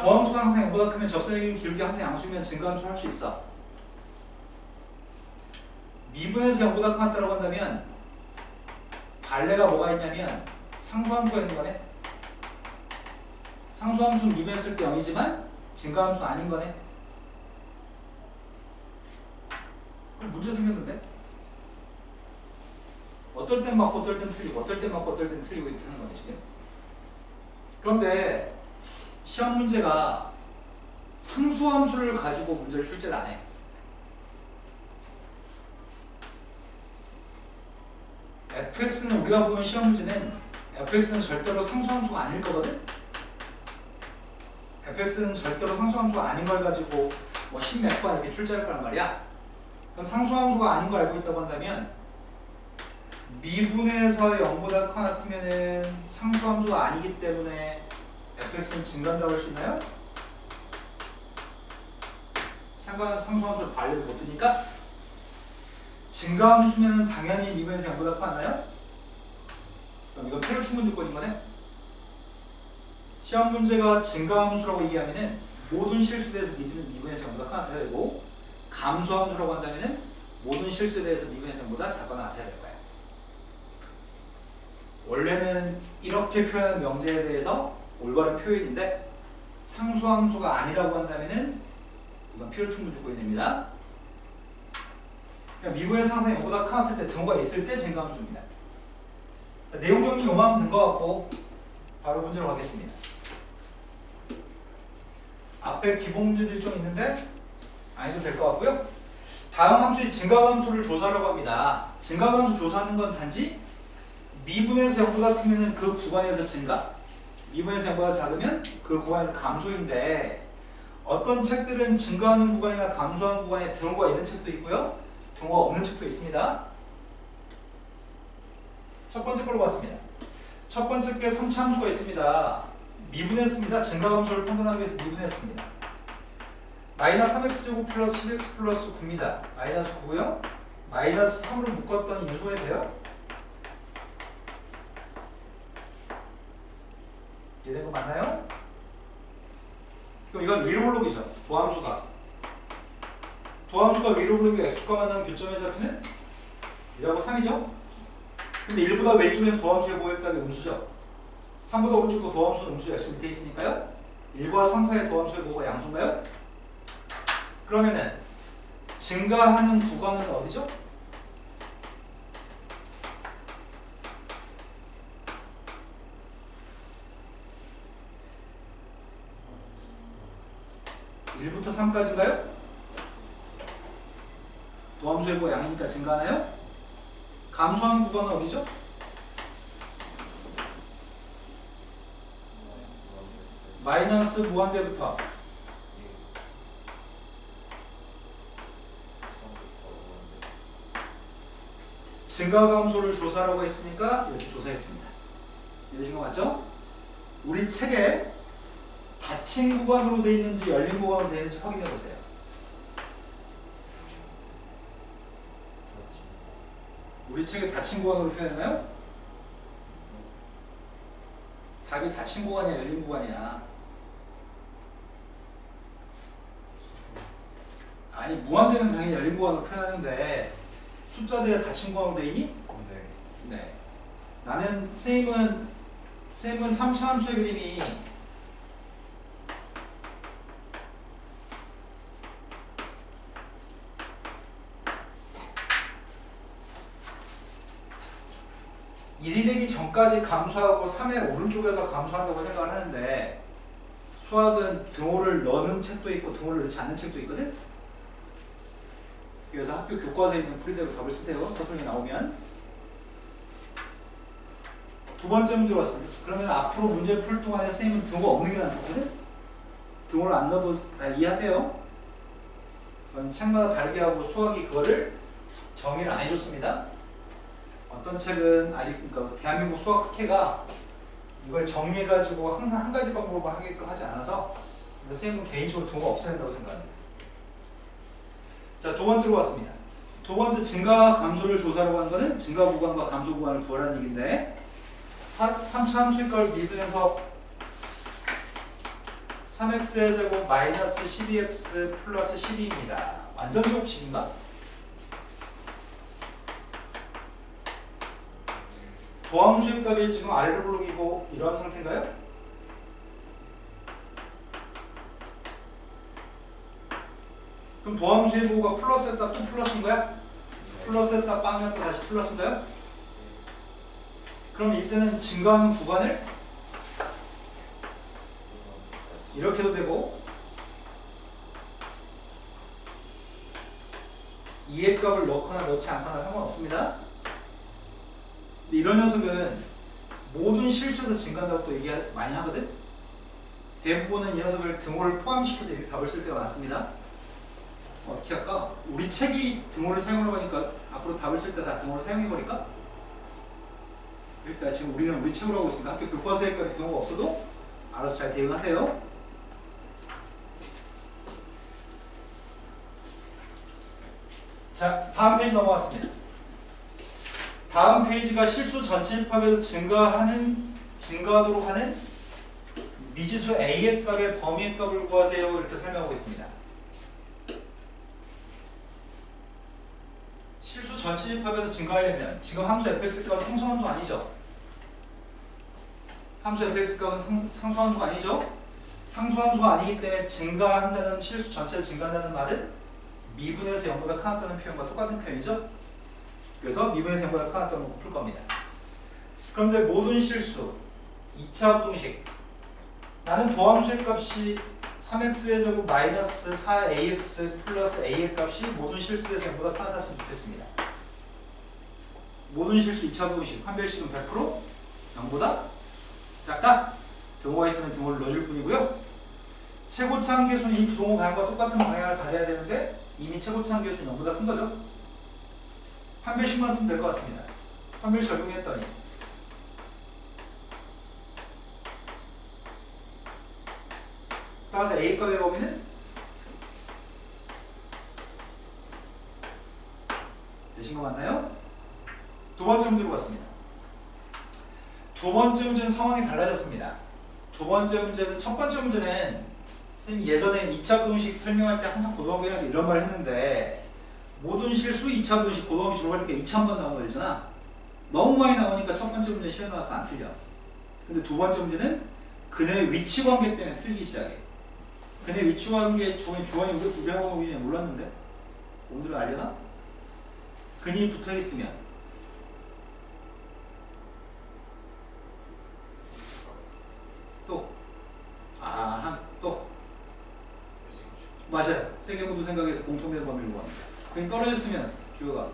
도함수가 항상 0보다 크면 접선의 기울기 항상 양수면 증가함수 할 수 있어. 미분에서 0보다 크다고 한다면 반례가 뭐가 있냐면 상수함수가 있는 거네. 상수함수는 미분했을 때 0이지만 증가함수는 아닌 거네. 그럼 문제 생겼는데? 어떨 땐 맞고 어떨 땐 틀리고 어떨 땐 맞고 어떨 땐 틀리고 이렇게 하는 거네 지금. 그런데 시험 문제가 상수함수를 가지고 문제를 출제를 안 해. fx는 우리가 보는 시험 문제는 fx는 절대로 상수함수가 아닐 거거든? fx는 절대로 상수함수가 아닌 걸 가지고 뭐 10몇 번 이렇게 출제할 거란 말이야. 그럼 상수함수가 아닌 걸 알고 있다고 한다면 미분에서 0보다 같으면은 상수함수가 아니기 때문에 fx는 증가한다고 할 수 있나요? 상수함수를 반례를 못 두니까 증가함수면 당연히 미분에서 0보다 커왔나요? 그럼 이건 필요 충분 조건인 거네? 시험 문제가 증가함수라고 얘기하면은 모든 실수에 대해서 미분에서 0보다 커야 되고 감소함수라고 한다면은 모든 실수에 대해서 미분에서 0보다 작거나 같아야 될 거야. 원래는 이렇게 표현한 명제에 대해서 올바른 표현인데 상수함수가 아니라고 한다면은 이건 필요 충분 조건입니다. 미분에서 항상 0보다 커났을 때 등호가 있을 때 증가함수입니다. 자, 내용 정리 요만하면 된 것 같고 바로 문제로 가겠습니다. 앞에 기본 문제들이 좀 있는데 안 해도 될 것 같고요. 다음 함수의 증가함수를 조사하라고 합니다. 증가함수 조사하는 건 단지 미분에서 0보다 크면 그 구간에서 증가, 미분에서 0보다 작으면 그 구간에서 감소인데 어떤 책들은 증가하는 구간이나 감소하는 구간에 등호가 있는 책도 있고요. 등호가 없는 책도 있습니다. 첫 번째 걸로 봤습니다. 첫 번째 게 3차 함수가 있습니다. 미분했습니다. 증가함수를 판단하기 위해서 미분했습니다. 마이너스 3x제곱 플러스 10x 플러스 9입니다. 마이너스 9고요. 마이너스 3으로 묶었더니 인수해야 돼요. 이해된 거 맞나요? 그럼 이건 위로 블록이죠. 도함수가 위로 블록이 x축과 만나는 교점의 좌표는 1하고 3이죠? 근데 1보다 왼쪽에는 도함수의 보호값이 음수죠. 3보다 오른쪽도 도함수는 음수 x 밑에 있으니까요. 1과 3 사이의 도함수의 보호가 양수인가요? 그러면은 증가하는 구간은 어디죠? (1부터 3까지인가요? 도함수의 보호 양이니까 증가하나요? 감소하는 구간은 어디죠? 마이너스 무한대부터 증가 감소를 조사하라고 했으니까 이렇게 조사했습니다. 이해되신 거 맞죠? 우리 책에 닫힌 구간으로 되어 있는지 열린 구간으로 되어 있는지 확인해 보세요. 우리 책에 닫힌 구간으로 표현했나요? 답이 닫힌 구간이야, 열린 구간이야? 아니, 무한대는 당연히 열린 구간으로 표현하는데 숫자들이 닫힌 구간으로 되어 있니? 네. 네. 나는 쌤은 3차 함수의 그림이 (1이) 되기 전까지 감소하고 3의 오른쪽에서 감소한다고 생각을 하는데 수학은 등호를 넣는 책도 있고 등호를 넣지 않는 책도 있거든? 그래서 학교 교과서에 있는 풀이대로 답을 쓰세요. 서술이 나오면. 두 번째 문제로 왔습니다. 그러면 앞으로 문제 풀 동안에 선생님은 등호 없는 게 난 좋거든? 등호를 안 넣어도 다 이해하세요? 그럼 책마다 다르게 하고 수학이 그거를 정의를 안 해줬습니다. 어떤 책은 아직 그러니까 대한민국 수학 학회가 이걸 정리해가지고 항상 한 가지 방법으로 하게끔 하지 않아서 선생님은 개인적으로 등호가 없어야 된다고 생각합니다. 자, 두 번째로 왔습니다. 두 번째 증가 감소를 조사하려고 하는 거는 증가 구간과 감소 구간을 구하라는 얘기인데 3차 함수의 걸 미분해서 3x의 제곱 마이너스 12x 플러스 12입니다. 완전 제곱식인가? 도함수의 값이 지금 아래로 블록이고 이러한 상태인가요? 그럼 도함수의 보호가 플러스였다 또 플러스인 거야? 플러스였다 빵이었다 다시 플러스인가요? 그럼 이때는 증가하는 구간을 이렇게 해도 되고 2의 값을 넣거나 넣지 않거나 상관없습니다. 근데 이런 녀석은 모든 실수에서 증가한다고 또 얘기 많이 하거든? 대부분은 이 녀석을 등호를 포함시켜서 이렇게 답을 쓸 때가 많습니다. 어떻게 할까? 우리 책이 등호를 사용하려고 하니까 앞으로 답을 쓸 때 다 등호를 사용해버릴까? 일단 지금 우리는 우리 책으로 하고 있으니까 학교 교과서에 까지 등호가 없어도 알아서 잘 대응하세요. 자, 다음 페이지 넘어갔습니다. 다음 페이지가 실수 전체 집합에서 증가하도록 하는 미지수 a의 값의 범위의 값을 구하세요. 이렇게 설명하고 있습니다. 실수 전체 집합에서 증가하려면 지금 함수 fx 값은 상수함수 아니죠? 함수 fx 값은 상수함수가 아니죠? 상수함수가 아니기 때문에 증가한다는 실수 전체를 증가한다는 말은 미분에서 0보다 크다는 표현과 똑같은 표현이죠? 그래서 미분에서 0보다 크다는 거 풀 겁니다. 그런데 모든 실수 2차 부등식 나는 도함수의 값이 3x의 제곱 마이너스 4ax 플러스 a의 값이 모든 실수에서 0보다 크다였으면 좋겠습니다. 모든 실수 2차 부등식 판별식은 100% 0보다 작다? 등호가 있으면 등호를 넣어줄 뿐이고요. 최고차 한계수는 이 부등호 방향과 똑같은 방향을 가져야 되는데 이미 최고차 한계수는 0보다 큰 거죠. 판별식만 쓰면 될 것 같습니다. 판별 적용했더니 따라서 A 값의 범위는 되신 거 맞나요? 두 번째 문제로 갔습니다. 두 번째 문제는 상황이 달라졌습니다. 두 번째 문제는 첫 번째 문제는 선생님 예전에 2차 분식 설명할 때 항상 고등학교에서 이런 말 했는데 모든 실수 2차 분식 고등학교 졸업할 때 2차 한 번 나오는 거 있잖아. 너무 많이 나오니까 첫 번째 문제는 시험 나와서 안 틀려. 근데 두 번째 문제는 그녀의 위치 관계 때문에 틀리기 시작해. 그녀의 위치 관계 주원이 우리 학원 오기 전에 몰랐는데 오늘은 알려나? 근이 붙어 있으면 또 맞아요. 세계 모두 생각해서 공통된 범위를 구합니다. 근이 떨어졌으면 주어가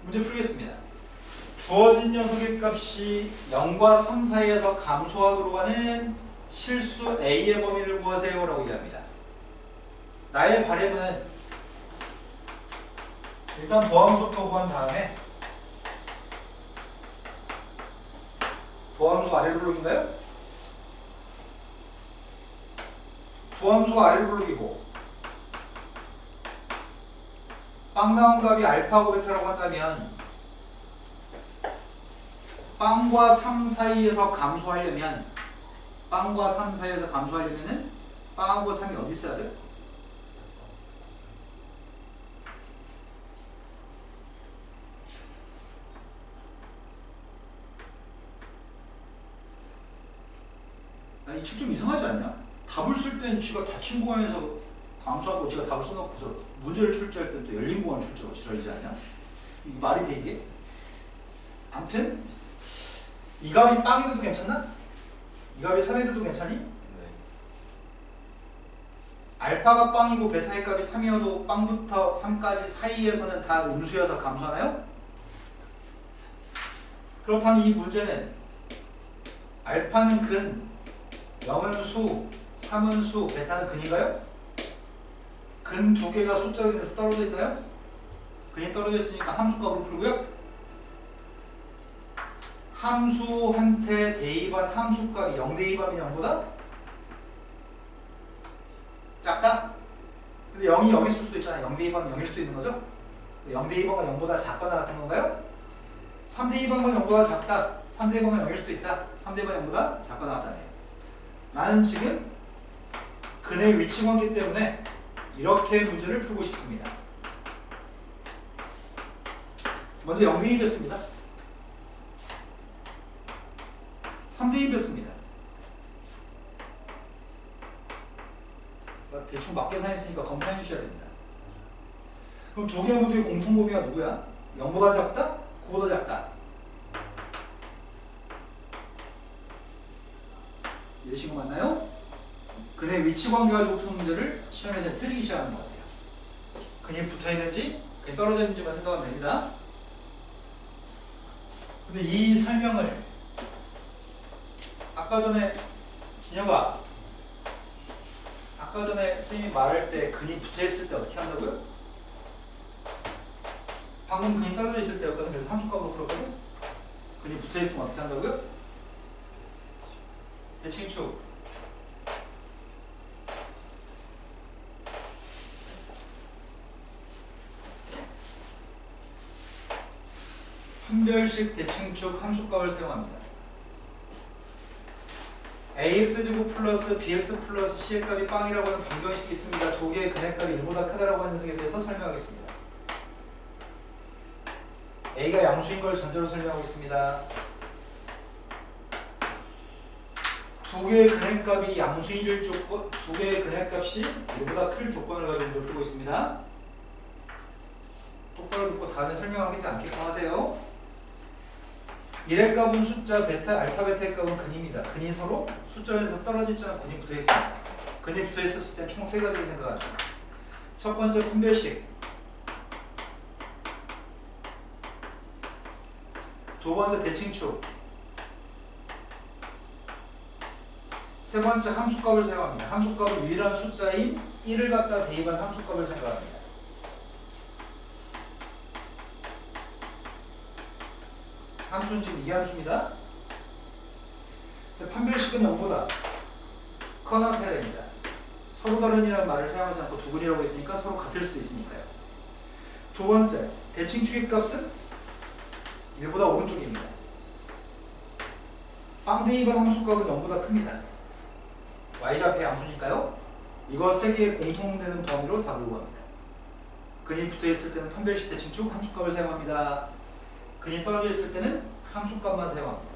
문제 풀겠습니다. 주어진 녀석의 값이 0과 3 사이에서 감소하도록 하는 실수 A의 범위를 구하세요 라고 얘기합니다. 나의 바램은 일단 도함수부터 구한 다음에 도함수 아래로 부르기인가요? 도함수 아래로 부르기고 빵 나온 값이 알파하고 베타라고 한다면 빵과 3 사이에서 감소하려면 빵과 3 사이에서 감소하려면은 빵하고 3이 어디 있어야 돼요? 이 책 좀 이상하지 않냐? 답을 쓸 땐 지가 닫힌 공간에서 감소하고 지가 답을 써놓고서 문제를 출제할 땐 또 열린 공간 출제하고 지랄이지 않냐? 이 말이 돼 이게? 아무튼 이 값이 빵이 돼도 괜찮나? 이 값이 3이 돼도 괜찮니? 네. 알파가 빵이고 베타의 값이 3이어도 빵부터 3까지 사이에서는 다 음수여서 감소하나요? 그렇다면 이 문제는 알파는 근, 0은 수, 3은 수, 베타는 근인가요? 근 두 개가 숫자로 인해서 떨어져 있나요? 근이 떨어져 있으니까 함수값으로 풀고요. 함수한테 대입한 함수값이 0 대입하면 0보다 작다? 근데 0이 여기 있을 수도 있잖아요. 0 대입하면 0일 수도 있는 거죠? 0 대입하면 0보다 작거나 같은 건가요? 3 대입하면 0보다 작다. 3 대입하면 0일 수도 있다. 3 대입하면 0보다 작거나 같다네요. 나는 지금 근의 위치 관계 때문에 이렇게 문제를 풀고 싶습니다. 먼저 0 대입했습니다. 3 대입했습니다. 대충 맞게 사했으니까 검사해 주셔야 됩니다. 그럼 두 개 모두의 공통범위가 누구야? 0보다 작다? 9보다 작다? 이해되신 거 맞나요? 근의 위치 관계 가지고 푸는 문제를 시험에서 틀리기 시작하는 것 같아요. 근이 붙어있는지 근이 떨어져 있는지만 생각하면 됩니다. 근데 이 설명을 아까 전에 진혁아 아까 전에 선생님이 말할 때 근이 붙어있을 때 어떻게 한다고요? 방금 근이 떨어져 있을 때였거든. 그래서 함수값으로 풀었거든. 근이 붙어있으면 어떻게 한다고요? 대칭축 판별식 대칭축 함수값을 사용합니다. ax제곱 플러스 bx 플러스 c의 값이 빵이라고 하는 방정식이 있습니다. 두 개의 근의 값이 1보다 크다라고 하는 녀석에 대해서 설명하겠습니다. a가 양수인 걸 전제로 설명하고 있습니다. 두 개의 근의 값이 양수일 조건, 두 개의 근의 값이 1보다 클 조건을 가지고 문제를 풀고 있습니다. 똑바로 듣고 다음에 설명하지 않게끔 하세요. 1의 값은 숫자 베타, 알파 베타의 값은 근입니다. 근이 서로 숫자에서 떨어지지 않고 근이 붙어 있습니다. 근이 붙어 있었을 때 총 세 가지를 생각합니다. 첫 번째 분별식, 두 번째 대칭축, 세 번째 함수값을 사용합니다. 함수값은 유일한 숫자인 1을 갖다 대입한 함수값을 생각합니다. 함수는 지금 이게 함수입니다. 판별식은 0보다 커넥트해야 됩니다. 서로 다른이라는 말을 사용하지 않고 두근이라고 했으니까 서로 같을 수도 있으니까요. 두 번째, 대칭 추기값은 1보다 오른쪽입니다. 빵댕이번 함수값은 0보다 큽니다. y좌표의 함수니까요. 이거 세 개의 공통되는 범위로 답을 구합니다. 근이 붙어있을 때는 판별식 대칭축 함수값을 사용합니다. 근이 떨어져 있을 때는 함수값만 사용합니다.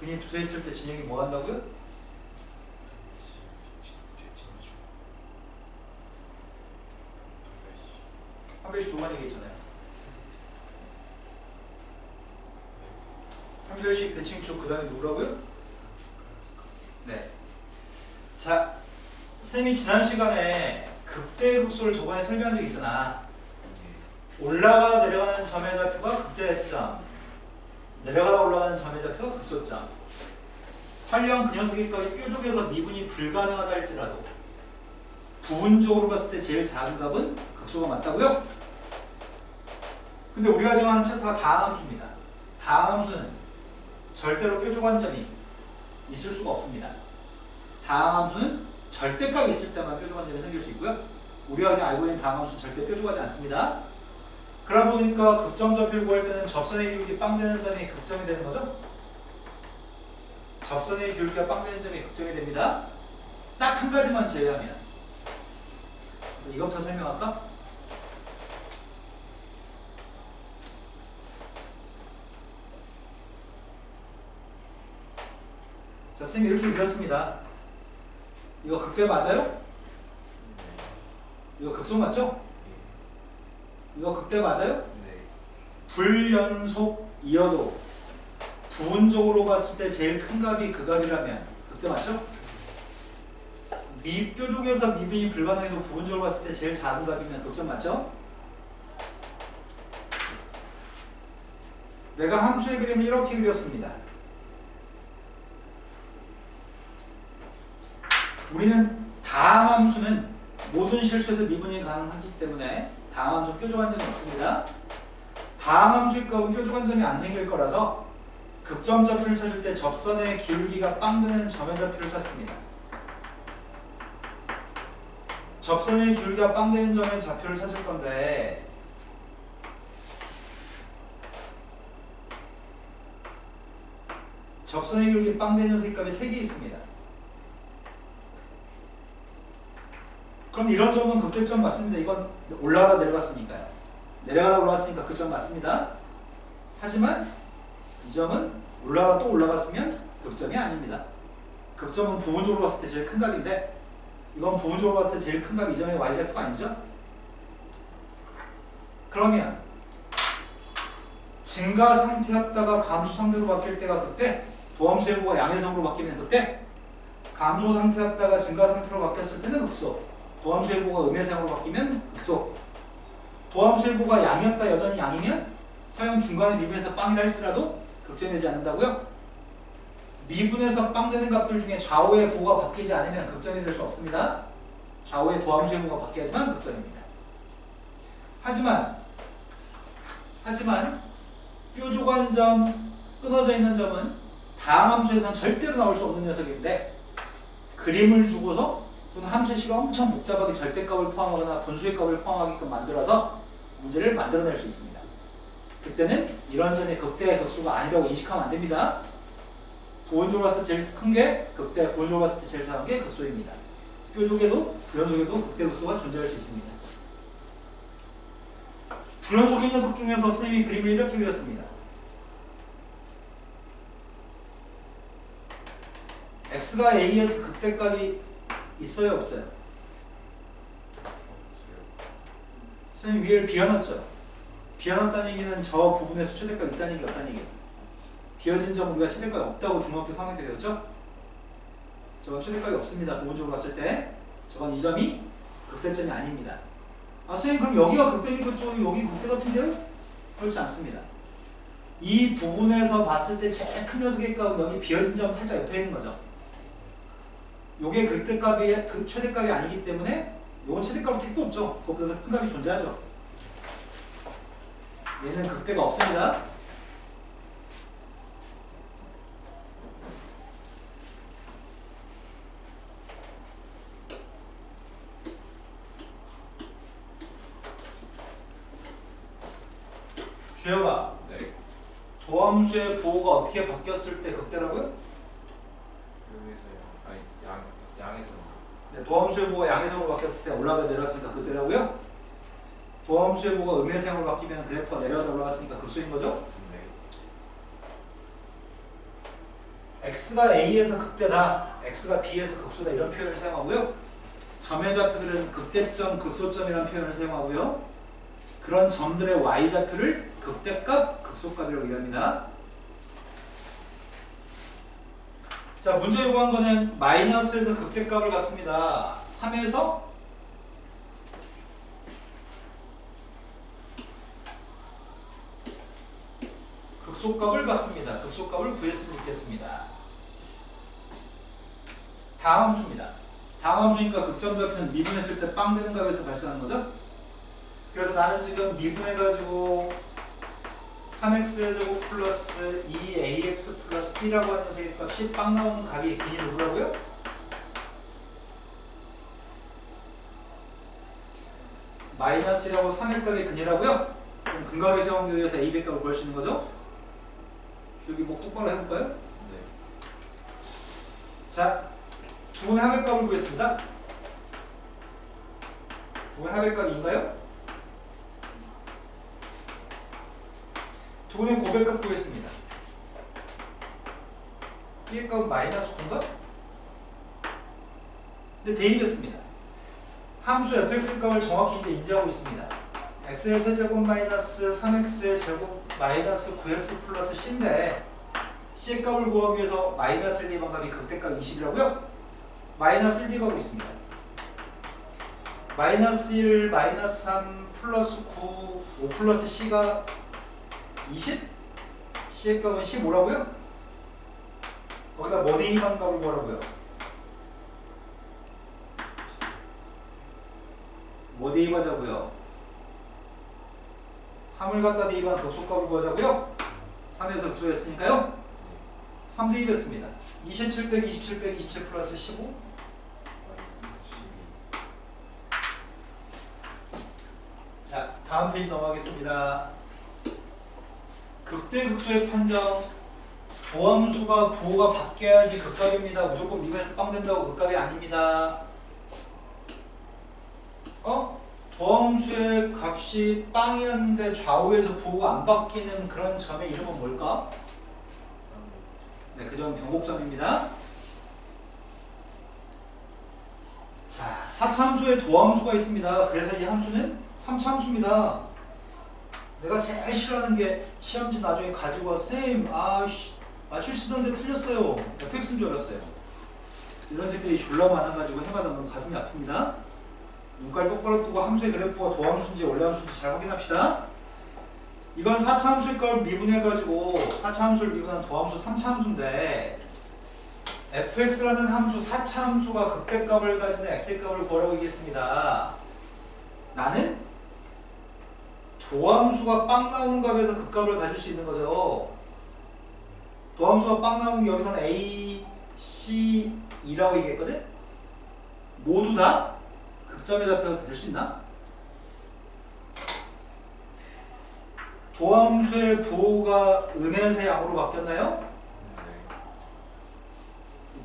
근이 붙어있을 때 진영이 뭐 한다고요? 판별식 두 번 얘기했잖아요. 판별식 대칭축 그 다음에 누구라고요? 네. 자, 쌤이 지난 시간에 극대극소를 저번에 설명한 적 있잖아. 올라가 내려가는 점의 좌표가 극대점, 내려가다 올라가는 점의 좌표가 극소점. 설령 그 녀석의 값이 뾰족해서 미분이 불가능하다 할지라도 부분적으로 봤을 때 제일 작은 값은 극소가 맞다고요? 근데 우리가 지금 하는 챕터가 다함수입니다. 다함수는 절대로 뾰족한 점이 있을 수가 없습니다. 다함수는 절대값이 있을 때만 뾰족한 점이 생길 수 있고요. 우리가 그냥 알고 있는 다함수는 절대 뾰족하지 않습니다. 그러다 보니까 극점 좌표를 구할 때는 접선의 기울기 빵 되는 점이 극점이 되는 거죠. 접선의 기울기가 빵 되는 점이 극점이 됩니다. 딱 한 가지만 제외하면. 이것부터 설명할까? 자, 쌤이 이렇게 그렸습니다. 이거 극대 맞아요? 이거 극소 맞죠? 이거 극대 맞아요? 네. 불연속 이어도 부분적으로 봤을 때 제일 큰 값이 그 값이라면 극대 맞죠? 미뾰족에서 미분이 불가능해도 부분적으로 봤을 때 제일 작은 값이면 극점 맞죠? 내가 함수의 그림을 이렇게 그렸습니다. 우리는 다함수는 모든 실수에서 미분이 가능하기 때문에 다함수 뾰족한 점이 없습니다. 다함수의 값은 뾰족한 점이 안 생길 거라서 극점 좌표를 찾을 때 접선의 기울기가 빵 되는 점의 좌표를 찾습니다. 접선의 기울기가 빵 되는 점의 좌표를 찾을 건데 접선의 기울기 빵 되는 녀석의 값이 3개 있습니다. 그럼 이런 점은 극대점 맞습니다. 이건 올라가다 내려갔으니까요. 내려가다 올라갔으니까 그 점 맞습니다. 하지만 이 점은 올라가다 또 올라갔으면 극점이 아닙니다. 극점은 부분적으로 봤을 때 제일 큰 값인데 이건 부분적으로 봤을 때 제일 큰 값이 이 점의 y좌표가 아니죠? 그러면 증가 상태였다가 감소 상태로 바뀔 때가 그때, 도함수 해보가 양해성으로 바뀌면 그때, 감소 상태였다가 증가 상태로 바뀌었을 때는 극소, 도함수 해보가 음해성으로 바뀌면 극소. 도함수 해보가 양이었다 여전히 양이면 설령 중간에 미분에서 빵이라 할지라도 극점이 되지 않는다고요? 미분에서 빵 되는 값들 중에 좌우의 부호가 바뀌지 않으면 극점이 될 수 없습니다. 좌우의 도함수의 부호가 바뀌어야지만 극점입니다. 하지만 뾰족한 점, 끊어져 있는 점은 다항 함수에서는 절대로 나올 수 없는 녀석인데 그림을 주고서 또는 함수의 식을 엄청 복잡하게 절대값을 포함하거나 분수의 값을 포함하게끔 만들어서 문제를 만들어낼 수 있습니다. 그때는 이런 점이 극대의 극소가 아니라고 인식하면 안 됩니다. 부분적으로 봤을 때 제일 큰 게 극대, 부분적으로 봤을 때 제일 작은 게 극소입니다. 뾰족에도 불연속에도 극대 극소가 존재할 수 있습니다. 불연속의 녀석 중에서 선생님이 그림을 이렇게 그렸습니다. x가 a에서 극대값이 있어요 없어요? 선생님 위를 비워놨죠? 비워놨다는 얘기는 저 부분에서 최대값이 있다는 얘기 없다는 얘기예요. 비어진 점 우리가 최대값이 없다고 중학교 3학년 때 배웠죠? 저건 최대값이 없습니다. 부분적으로 봤을 때 저건 이 점이 극대점이 아닙니다. 아 선생님 그럼 여기가 극대이겠죠? 여기 극대 같은데요? 그렇지 않습니다. 이 부분에서 봤을 때 제일 큰 녀석의 값은 여기 비어진 점 살짝 옆에 있는 거죠. 요게 극대값이 그 최대값이 아니기 때문에 요건 최대값은 택도 없죠. 그것보다 더 큰 값이 존재하죠. 얘는 극대가 없습니다. 도함수의 부호가 어떻게 바뀌었을 때 극대라고요? 여기서요. 아니 양에서. 네, 도함수의 부호가 양의성으로 바뀌었을 때 올라가다 내려왔으니까 극대라고요? 도함수의 부호가 음의성으로 바뀌면 그래프가 내려가다 올라갔으니까 극소인 거죠? 네. x가 a에서 극대다, x가 b에서 극소다 이런 표현을 사용하고요. 점의 좌표들은 극대점, 극소점이라는 표현을 사용하고요. 그런 점들의 y좌표를 극대값, 극소값이라고 얘기합니다. 자, 문제 요구한 거는 마이너스에서 극대값을 갖습니다. 3에서 극소값을 갖습니다. 극소값을 구했으면 좋겠습니다. 다음 함수입니다. 다음 함수니까 극점 좌표는 미분했을 때 빵 되는 값에서 발생하는 거죠. 그래서 나는 지금 미분해가지고 3x제곱 플러스 2ax 플러스 b라고 하는 녀석의 값이 빵 나오는 값이 근이 누구라고요? 마이너스라고 3의 값이 근이라고요? 그럼 근각의 세원교에서 a, b 값을 구할 수 있는 거죠? 여기 목 똑바로 해볼까요? 네. 자, 두 분의 합의 값을 구했습니다. 두 분의 합의 값인가요? 두 분의 고백값 구했습니다. B의 값은 마이너스 9인가? 근데 대입했습니다. 함수 fx 값을 정확히 이제 인지하고 있습니다. x의 세제곱 마이너스 3x의 제곱 마이너스 9x 플러스 c인데 c의 값을 구하기 위해서 마이너스 1, 2번 값이 극대값 20이라고요? 마이너스 1, 2가 하고 있습니다. 마이너스 1, 마이너스 3, 플러스 9, 5 플러스 c가 20? c의 값은 15라고요? 거기다 뭐 대입한 값을 구하라고요? 뭐 대입하자고요? 3을 갖다 대입한 극소값을 구하자고요? 3에서 극소했으니까요? 3 대입했습니다. 27 빼기 27 빼기 27 플러스 15. 자, 다음 페이지 넘어가겠습니다. 극대극소의 판정. 도함수가 부호가 바뀌어야지 극값입니다. 무조건 미분해서 빵 된다고 극값이 아닙니다. 도함수의 값이 빵이었는데 좌우에서 부호가 안 바뀌는 그런 점의 이름은 뭘까? 네, 그 점은 변곡점입니다. 자, 4차함수에 도함수가 있습니다. 그래서 이 함수는 3차함수입니다. 내가 제일 싫어하는 게 시험지 나중에 가지고 와 선생님 맞출 수 있었는데 틀렸어요. fx인 줄 알았어요. 이런 새끼들이 졸라 많아가지고 해마다 너무 가슴이 아픕니다. 눈깔 똑바로 뜨고 함수의 그래프가 도함수인지 원래함수인지 잘 확인합시다. 이건 4차함수의 걸 미분해가지고 4차함수를 미분한 도함수 3차함수인데 fx라는 함수 4차함수가 극대값을 가지는 x의 값을 구하라고 얘기했습니다. 나는 도함수가 빵 나오는 값에서 극값을 가질 수 있는 거죠. 도함수가 빵 나오는 게 여기서는 a, c, e라고 얘기했거든? 모두 다 극점의 좌표가 될 수 있나? 도함수의 부호가 음에서 양으로 바뀌었나요? 네.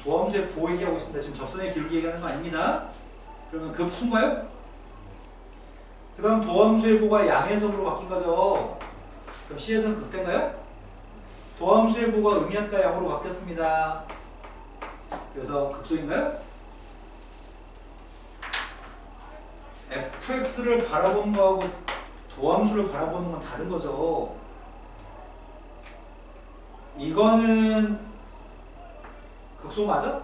도함수의 부호 얘기하고 있습니다. 지금 접선의 기울기 얘기하는 거 아닙니다. 그러면 극수인가요? 그 다음 도함수의 부호가 양해성으로 바뀐 거죠. 그럼 C에서는 극대인가요? 도함수의 부호가 음이었다 양으로 바뀌었습니다. 그래서 극소인가요? fx를 바라보는 거하고 도함수를 바라보는 건 다른 거죠. 이거는 극소 맞아?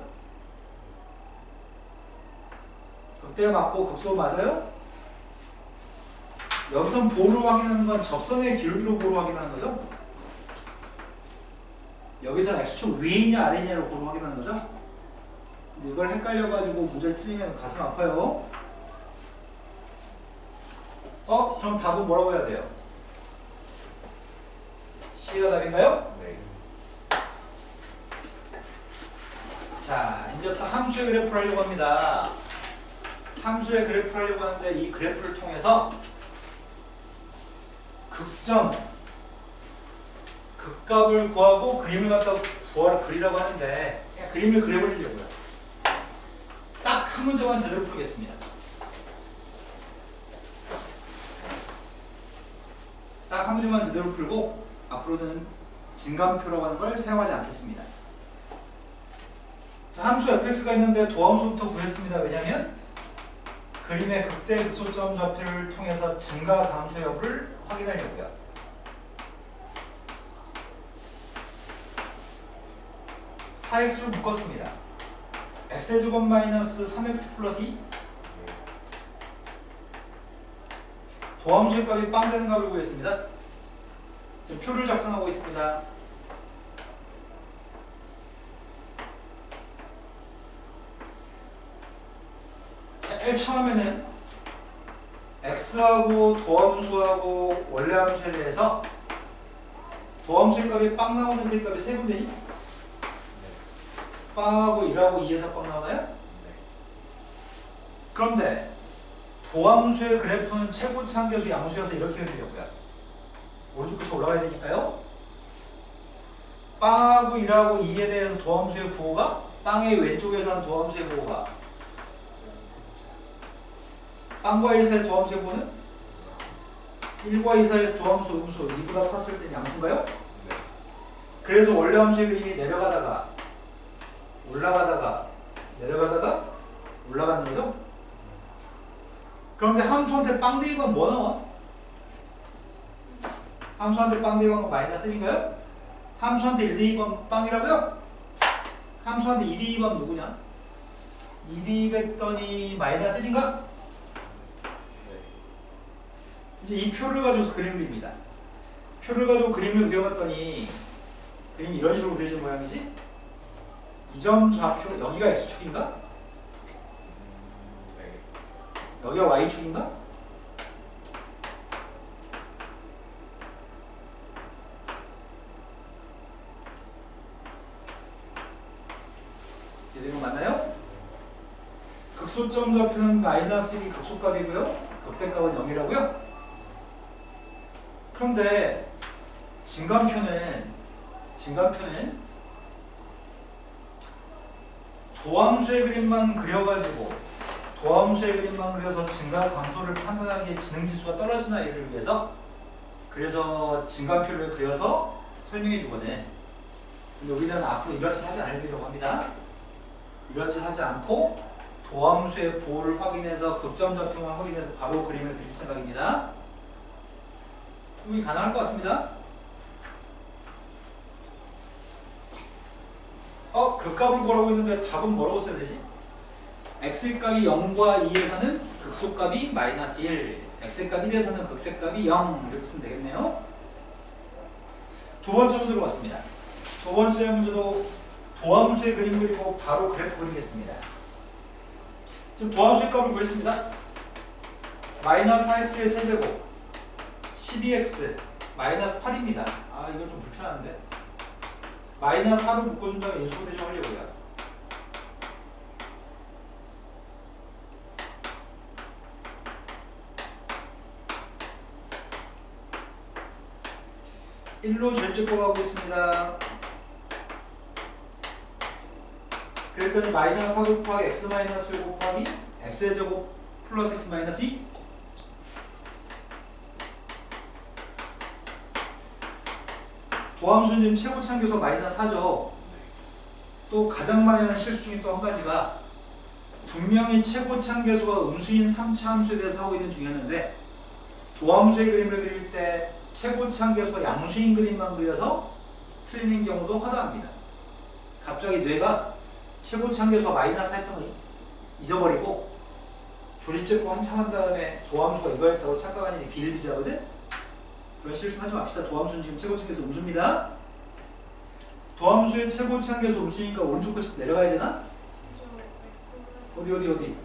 극대 맞고 극소 맞아요? 여기선 부호로 확인하는 건 접선의 기울기로 부호로 확인하는 거죠? 여기선 x축 위에 있냐 아래 있냐로 부호로 확인하는 거죠? 근데 이걸 헷갈려가지고 문제를 틀리면 가슴 아파요. 그럼 답은 뭐라고 해야 돼요? C가 답인가요? 네. 자, 이제부터 함수의 그래프를 하려고 합니다. 함수의 그래프를 하려고 하는데 이 그래프를 극값을 구하고 그림을 갖다 그리라고 하는데 그냥 그림을 그려버리려고요. 딱 한 문제만 제대로 풀겠습니다. 딱 한 문제만 제대로 풀고 앞으로는 진감표라고 하는 걸 사용하지 않겠습니다. 자, 함수 fx가 있는데 도함수부터 구했습니다. 왜냐하면 그림의 극대 극소점 좌표를 통해서 증가 감소 여부를 확인하려고요. (4x를) 묶었습니다. x제곱 마이너스 3x 플러스 2 도함수의 값이 빵 되는 값을 구했습니다. 표를 작성하고 있습니다. 제일 처음에는 x하고 도함수하고 원래 함수에 대해서 도함수의 값이 빵 나오는 세 값이 세 군데니? 빵하고 1하고 2에서 빵 나오나요? 그런데 도함수의 그래프는 최고치 한계수 양수여서 이렇게 그리려고요. 오른쪽 끝에 올라가야 되니까요. 빵하고 1하고 2에 대해서 도함수의 부호가 빵의 왼쪽에서 한 도함수의 부호가 빵과 1 사이의 도함수의 부호는 1과 2 사이에서 도함수, 음수 2보다 컸을 땐 양수인가요? 그래서 원래 함수의 그림이 내려가다가 올라가다가 내려가다가 올라가는 거죠? 그런데 함수한테 빵 대입하면 뭐 나와? 함수한테 빵 대입하면 마이너스 1인가요? 함수한테 1 대입하면 빵이라고요? 함수한테 2 대입하면 누구냐? 2 대입했더니 마이너스 1인가? 이제 이 표를 가지고서 그림을 그립니다. 표를 가지고 그림을 그려봤더니 그림이 이런 식으로 그려진 모양이지? 이 점 좌표, 여기가 x축인가? 여기가 y축인가? 이해되는 거 맞나요? 극소점 좌표는 마이너스 1이 극소값이고요. 극대값은 0이라고요? 그런데 진감표는 도함수의 그림만 그려가지고 도함수의 그림만 그려서 증가 감소를 판단하기에 지능지수가 떨어지나 이를 위해서 그래서 진감표를 그려서 설명해 주거든. 근데 우리는 앞으로 이런 짓 하지 않으려고 합니다. 이런 짓 하지 않고 도함수의 부호를 확인해서 극점 좌표만 확인해서 바로 그림을 그릴 생각입니다. 충분히 가능할 것 같습니다. 극값을 구하라고 했는데 답은 뭐라고 써야 되지? x값이 0과 2에서는 극소값이 마이너스 1, x값 1에서는 극대값이 0 이렇게 쓰면 되겠네요. 두 번째 문제로 왔습니다. 두 번째 문제도 도함수의 그림 그리고 바로 그래프 그리겠습니다. 지금 도함수의 값을 구했습니다. 마이너스 4x의 세제곱 12x 마이너스 8입니다. 아 이거 좀 불편한데 마이너스 4로 묶어준 다음에 인수분해 좀 하려고요. (1로) 절제법하고 있습니다. 그랬더니 마이너스 4 곱하기 x 마이너스 1 곱하기 x의 제곱 플러스 x 마이너스 2 도함수는 지금 최고치 한계수가 마이너스 4죠. 또 가장 많이 하는 실수 중에 또 한 가지가 분명히 최고치 한계수가 음수인 3차 함수에 대해서 하고 있는 중이었는데 도함수의 그림을 그릴 때 최고치 한계수가 양수인 그림만 그려서 틀리는 경우도 허다합니다. 갑자기 뇌가 최고치 한계수가 마이너스 4 했던 거 잊어버리고 조립제법 한참 한 다음에 도함수가 이거였다고 착각하니 비일비재하거든? 그런 실수 하지 맙시다. 도함수는 지금 최고치 한계수 음수입니다. 도함수의 최고치 한계수 음수니까 오른쪽 끝이 내려가야 되나? 어디?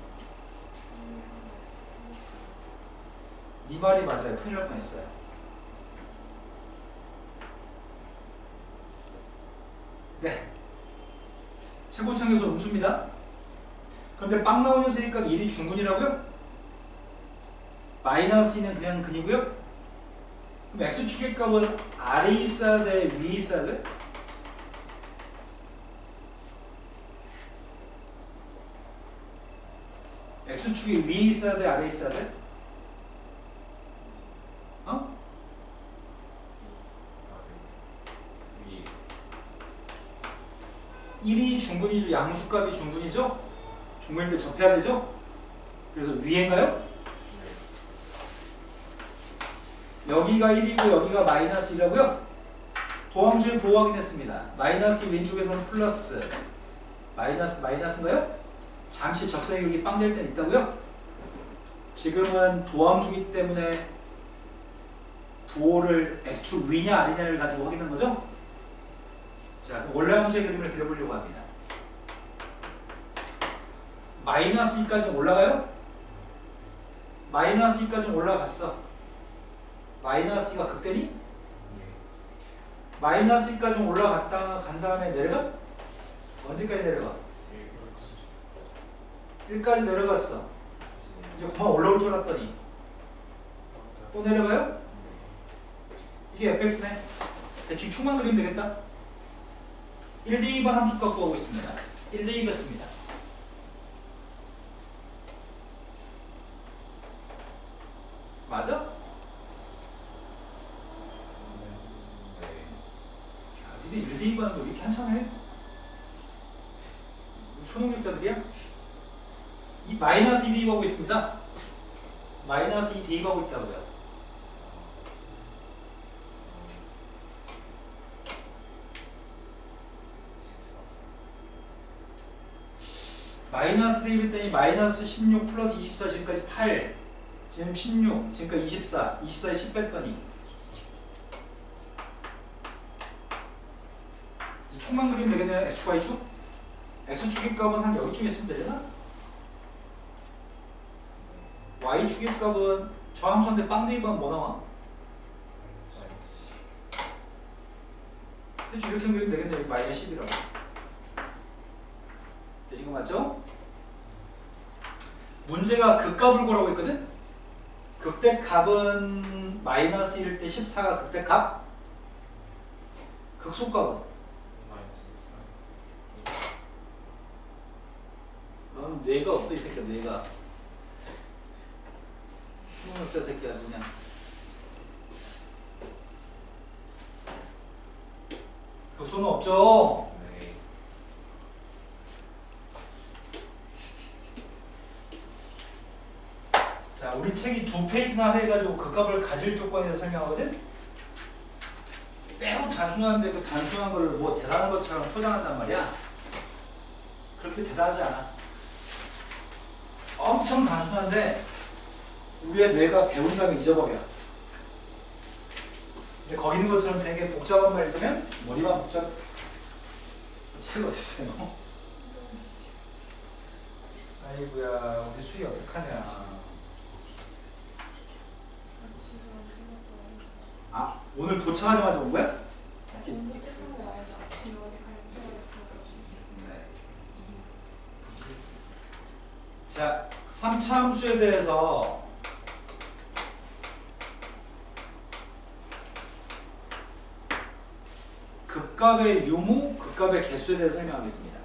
네 말이 맞아요. 큰일 날 뻔했어요. 네. 최고치 한계수 음수입니다. 그런데 빵 나오는 세니까 1이 중근이라고요? 마이너스 2는 그냥 근이고요. 그럼 x축의 값은 아래에 있어야 돼? 위에 있어야 돼? x축이 위에 있어야 돼? 아래에 있어야 돼? 어? 위. 1이 중근이죠. 양수값이 중근이죠? 중근일 때 접해야 되죠? 그래서 위인가요? 여기가 1이고 여기가 마이너스 1이라고요? 도함수의 보호 확인했습니다. 마이너스 왼쪽에서는 플러스 마이너스인가요? 잠시 적성이 여기 빵 될 때는 있다고요? 지금은 도함수기 때문에 부호를 x축 위냐 아래냐를 가지고 확인한 거죠? 자, 원래 함수의 그림을 그려보려고 합니다. 마이너스 2까지 올라가요? 마이너스 2까지 올라갔어. 마이너스 2가 극대니? 마이너스 2까지 올라갔다 간 다음에 내려가? 언제까지 내려가? 1까지 내려갔어. 이제 그만 올라올 줄 알았더니 또 내려가요? 이게 fx네. 대충 축만 그리면 되겠다. 1대2번 함수 갖고 오고 있습니다. 1대2번 씁니다. 맞아? 야, 니네 1대2번 하는 거 왜 이렇게 한참 해? 초능력자들이야? 이 마이너스 2 대입하고 있습니다. 마이너스 2 대입하고 있다고요. 마이너스 대입했더니 마이너스 16 플러스 24 지금까지 8 지금 16 지금까지 24 24에 10 뺐더니 축만 그리면 되겠네요. x축 y축? x축의 값은 한 여기쯤 있으면 되려나? y축의 값은 저 함수한테 빵 대입하면 뭐 나와? 대충 이렇게 그리면 되겠네요. 마이너스 10이라고 되신 거 맞죠? 문제가 극값을 구하라고 했거든? 극대값은 마이너스 1일 때 14가 극대값? 극소값은? 너는 뇌가 없어 이 새끼야. 뇌가 초능력자 새끼야 아주 그냥. 극소는 없죠? 네. 자, 우리 책이 2페이지나 해가지고 극값을 가질 조건에 대해서 설명하거든? 매우 단순한데 그 단순한 걸 뭐 대단한 것처럼 포장한단 말이야. 그렇게 대단하지 않아. 엄청 단순한데 우리의 뇌가 배운 다음에 잊어버려. 근데 거기 있는 것처럼 되게 복잡한 말 읽으면 머리만 복잡. 책 어딨어요? 아이고야, 우리 수희 어떡하냐. 아, 오늘 도착하자마자 온 거야? 오늘 끝난 거 알죠? 아침에 어디 갈 필요가 있어서. 네. 자, 3차 함수에 대해서 극값의 유무, 극값의 개수에 대해서 설명하겠습니다.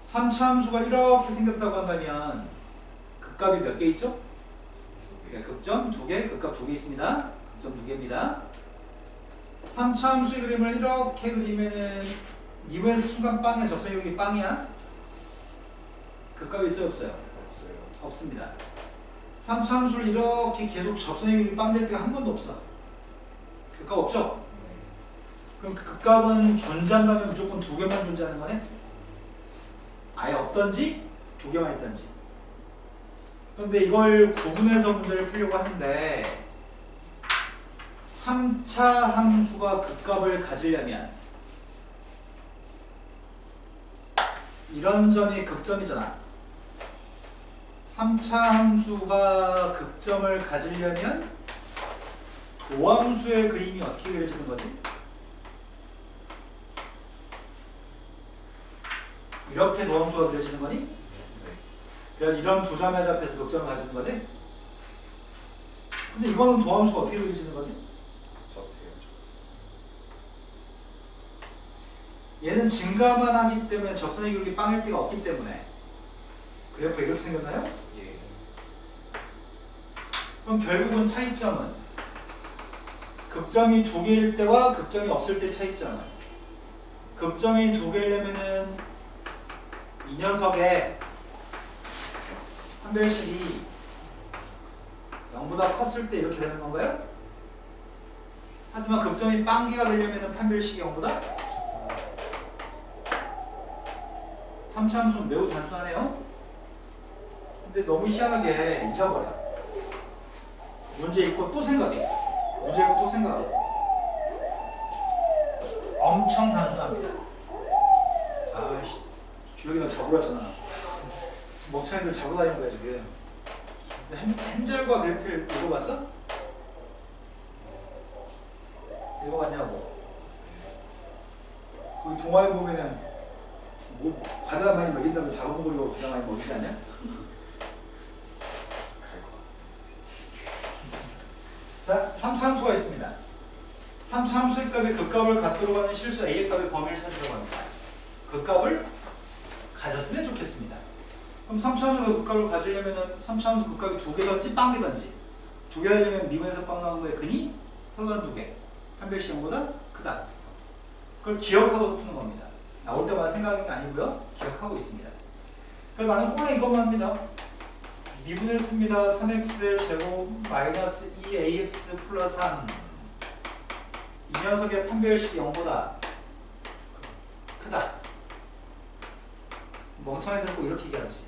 3차 함수가 이렇게 생겼다고 한다면 극값이 몇 개 있죠? 네, 극점 2개, 극값 2개 있습니다. 극점 2개입니다. 3차 함수의 그림을 이렇게 그리면은 이번에서 순간 빵이야? 접선이용이 빵이야? 극값이 있어요? 없어요? 없어요. 없습니다. 3차 함수를 이렇게 계속 접선이용이 빵 될 때가 한 번도 없어. 극값 없죠? 그럼 그 극값은 존재한다면 무조건 2개만 존재하는 거네? 아예 없던지 2개만 있던지. 그런데 이걸 구분해서 문제를 풀려고 하는데 3차 함수가 극값을 가지려면 이런 점이 극점이잖아. 3차 함수가 극점을 가지려면 도함수의 그림이 어떻게 그려지는 거지? 이렇게 도함수가 그려지는 거니? 네. 그래서 이런 두 점의 앞에서 극점을 가지는 거지? 근데 이거는 도함수가 어떻게 그려지는 거지? 저태요. 얘는 증가만 하기 때문에 접선의 기울기 빵일 데가 없기 때문에 그래프 이렇게 생겼나요? 예. 그럼 결국은 차이점은 극점이 두 개일 때와 극점이 없을 때 차이점은 극점이 두 개이려면은 이 녀석의 판별식이 0보다 컸을 때 이렇게 되는 건가요? 하지만 극점이 빵개가 되려면은 판별식이 0보다 3차 함수는 매우 단순하네요. 근데 너무 희한하게 잊어버려. 문제 읽고 또 생각해. 문제 읽고 또 생각하고. 엄청 단순합니다. 아이씨, 주혁이 너 잡으러 왔잖아. 먹창이들 잡으러 다니는 거야 지금. 헨젤과 그레텔 읽어봤어? 읽어봤냐고. 거기 동화에 보면은 뭐 과자 많이 먹인다면 잡아먹으려고 과자 많이 먹이지 않냐? 자, 3차 함수가 있습니다. 3차 함수의 값이 극값을 갖도록 하는 실수 A의 값의 범위를 찾으려고 합니다. 극값을 가졌으면 좋겠습니다. 그럼 3차 함수가 극값을 가지려면 3차 함수 극값이 두 개든지 빵개든지 두 개 하려면 미분에서 빵 나온 거에 근이 서로 두 개. 판별식 0보다 크다. 그걸 기억하고서 푸는 겁니다. 나올 때마다 생각하는 게 아니고요. 기억하고 있습니다. 그래서 나는 꼴랑 이것만 합니다. 미분했습니다. 3x 제곱 마이너스 2ax 플러스 3. 이 녀석의 판별식이 0보다 크다. 멍청이들 꼭 이렇게 얘기하지.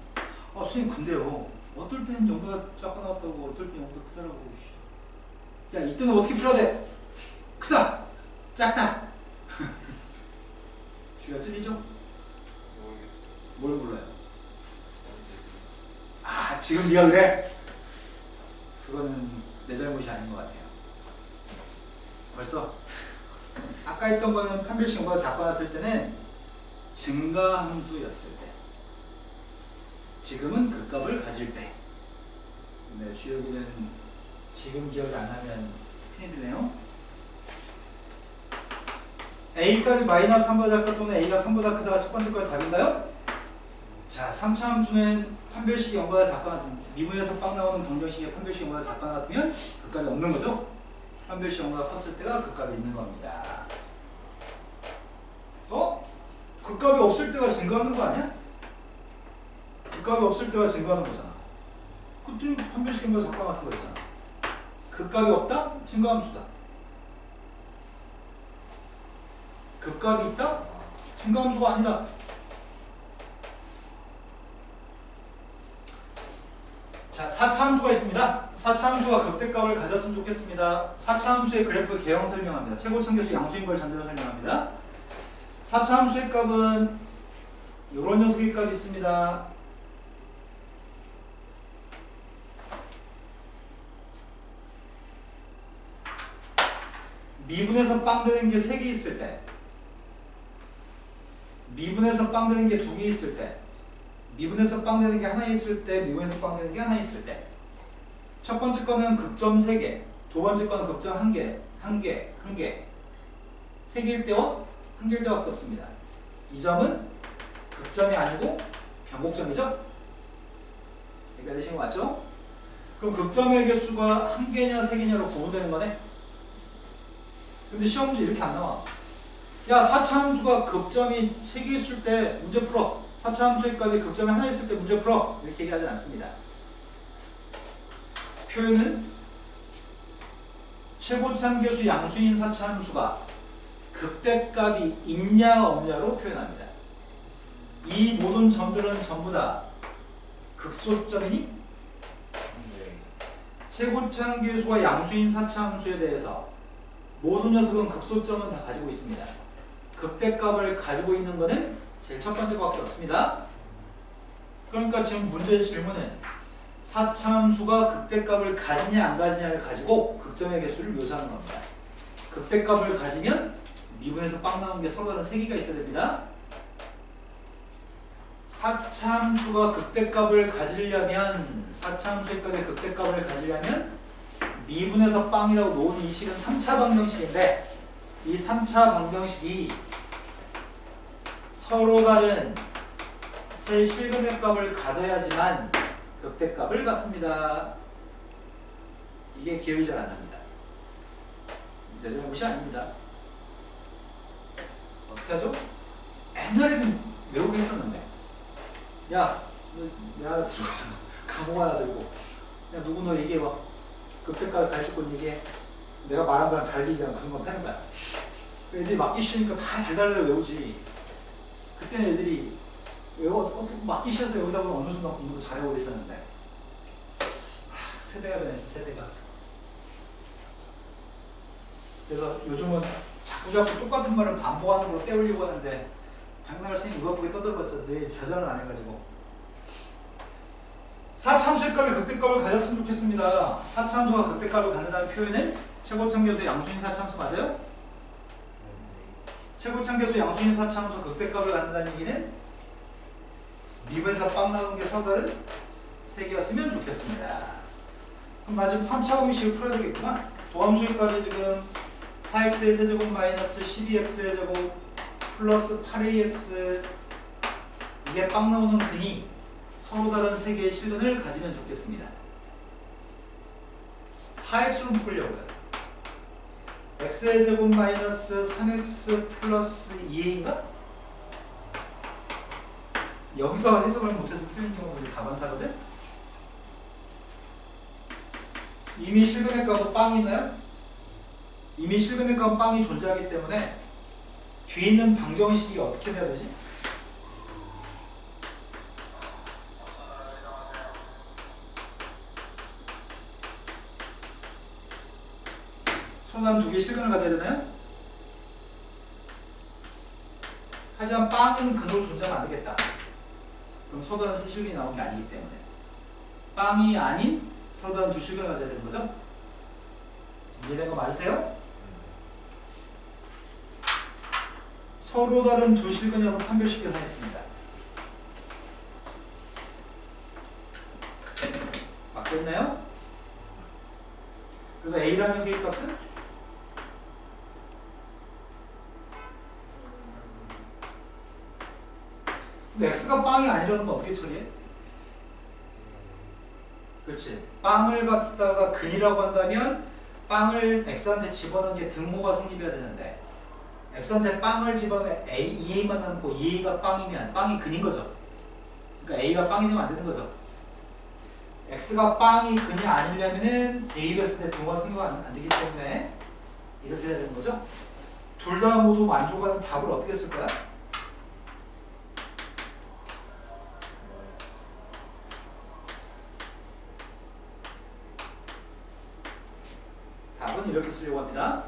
선생님 근데요. 어떨 때는 0보다 작아 나왔다고 어떨 때는 0보다 크다라고. 야 이때는 어떻게 풀어야 돼? 크다. 작다. 쥐가 찔리죠? 모르겠어요. 뭘 몰라요? 지금 네가 그래? 그거는 내 잘못이 아닌 것 같아요. 벌써 아까 했던 거는 판별식 0보다 작거나 같을 때는 증가함수였을 때, 지금은 극값을 가질 때. 근데 주혁이는 지금 기억이 안 나면 큰일이네요. A 값이 마이너스 3보다 작다 또는 A가 3보다 크다가 첫 번째 거의 답인가요? 자, 3차 함수는 판별식이 0보다 작거나 미분에서 빵 나오는 방정식의 판별식이 0보다 작거나 같으면 극값이 없는 거죠. 판별식이 0보다 컸을 때가 극값이 있는 겁니다. 극값이 없을 때가 증가하는 거 아니야? 극값이 없을 때가 증가하는 거잖아. 그때 판별식이 0보다 작거나 같은 거였잖아. 극값이 없다? 증가함수다. 극값이 있다? 증가함수가 아니다. 자, 4차 함수가 있습니다. 4차 함수가 극대값을 가졌으면 좋겠습니다. 4차 함수의 그래프 개형 설명합니다. 최고참계수 양수인 걸 전제로 설명합니다. 4차 함수의 값은 이런 녀석의 값이 있습니다. 미분에서 빵 되는 게 3개 있을 때, 미분에서 빵 되는 게 2개 있을 때, 미분에서 빵 되는 게 하나 있을 때, 미분에서 빵 되는 게 하나 있을 때. 첫 번째 거는 극점 3개, 두 번째 거는 극점 1개, 1개, 1개. 3개일 때와 1개일 때밖에 없습니다. 이 점은 극점이 아니고 변곡점이죠? 여기까지 되신 거 맞죠? 그럼 극점의 개수가 1개냐 3개냐로 구분되는 거네? 근데 시험 문제 이렇게 안 나와. 야, 4차 함수가 극점이 3개 있을 때 문제 풀어. 4차 함수의 값이 극점이 하나 있을 때 문제 풀어. 이렇게 얘기하지 않습니다. 표현은 최고참계수 양수인 4차 함수가 극대값이 있냐 없냐로 표현합니다. 이 모든 점들은 전부 다 극소점이니? 네. 최고참계수와 양수인 4차 함수에 대해서 모든 녀석은 극소점은 다 가지고 있습니다. 극대값을 가지고 있는 거는 제일 첫 번째 거밖에 없습니다. 그러니까 지금 문제의 질문은 4차 함수가 극대값을 가지냐 안 가지냐를 가지고 극점의 개수를 묘사하는 겁니다. 극대값을 가지면 미분에서 빵 나온 게 서로 다른 3개가 있어야 됩니다. 4차 함수가 극대값을 가지려면 4차 함수의 값의 극대값을 가지려면 미분에서 빵이라고 놓은 이 식은 3차 방정식인데 이 3차 방정식이 서로 다른 세 실근의 값을 가져야지만 극대값을 갖습니다. 이게 기억이 잘 안 납니다. 내 잘못이 아닙니다. 어떻게 하죠? 옛날에는 외우게 했었는데 야, 내가 들어가서 감옥 하나 들고 야 누구 너 얘기해봐. 극대값을 가르칠 건 얘기해. 내가 말한 거랑 달리 그냥 그 순간 패는 거야. 애들이 맞기 싫으니까 다 달달달 외우지. 그때는 애들이 맞기 싫어서 여기다 보면 어느 순간 공부도 잘하고 있었는데 세대가 변했어. 세대가. 그래서 요즘은 자꾸 똑같은 말을 반복하는 걸로 때우려고 하는데 백날 선생님 이거 보게 떠들어봤자 내 제자는 안 해가지고 4차함수의 값이 극대값을 가졌으면 좋겠습니다. 4차함수가 극대값을 갖는다는 표현은 최고참계수 양수인 4차함수 맞아요? 최고참계수 양수인 4차함수 극대값을 갖는다는 얘기는 미분에서 빵 나오는 게 서로 다른 3개였으면 좋겠습니다. 그럼 나 지금 3차 공식을 풀어야 되겠구나. 도함수의 값이 지금 4x의 세제곱 마이너스 12x의 제곱 플러스 8ax 이게 빵 나오는 근이 서로 다른 3개의 실근을 가지면 좋겠습니다. 4x로 묶으려고요. x의 제곱 마이너스 3x 플러스 2a인가? 여기서 해석을 못해서 틀린 경우는 다반사거든? 이미 실근의 값은 빵이 있나요? 이미 실근의 값은 빵이 존재하기 때문에 뒤에 있는 방정식이 어떻게 돼야 되지? 손한 2개 실근을 가져야 되나요? 하지만 빵은 근으로 존재하면 안 되겠다. 그럼 서다른 세 실근이 나온 게 아니기 때문에 빵이 아닌 서다른 두 실근을 가져야 되는 거죠? 이해된 거 맞으세요? 서로 다른 두 실근이어서 판별식을 하였습니다. 맞겠나요? 그래서 A라는 녀석의 값은 근데 X가 빵이 아니라는 건 어떻게 처리해? 그렇지. 빵을 갖다가 근이라고 한다면 빵을 X한테 집어넣은 게 등호가 성립해야 되는데 X한테 빵을 집어넣으면 EA만 남고 EA가 빵이면 빵이 근인 거죠. 그러니까 A가 빵이 되면 안 되는 거죠. X가 빵이 근이 아니려면은 대입했을 때 등호가 성립이 안 되기 때문에 이렇게 해야 되는 거죠. 둘 다 모두 만족하는 답을 어떻게 쓸 거야? 답은 이렇게 쓰려고 합니다.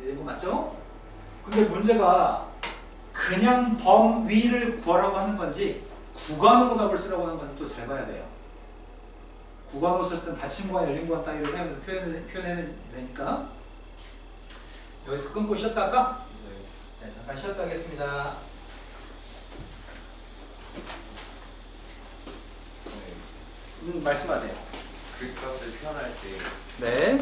이거 맞죠? 근데 문제가 그냥 범위를 구하라고 하는 건지 구간으로 답을 쓰라고 하는 건지 또 잘 봐야 돼요. 구간으로 쓸 때는 닫힌 구간, 열린 구간 따위를 사용해서 표현해야 되니까 여기서 끊고 쉬었다 할까? 네, 잠깐 쉬었다 하겠습니다. 말씀하세요. 그 값을 표현할 때 네.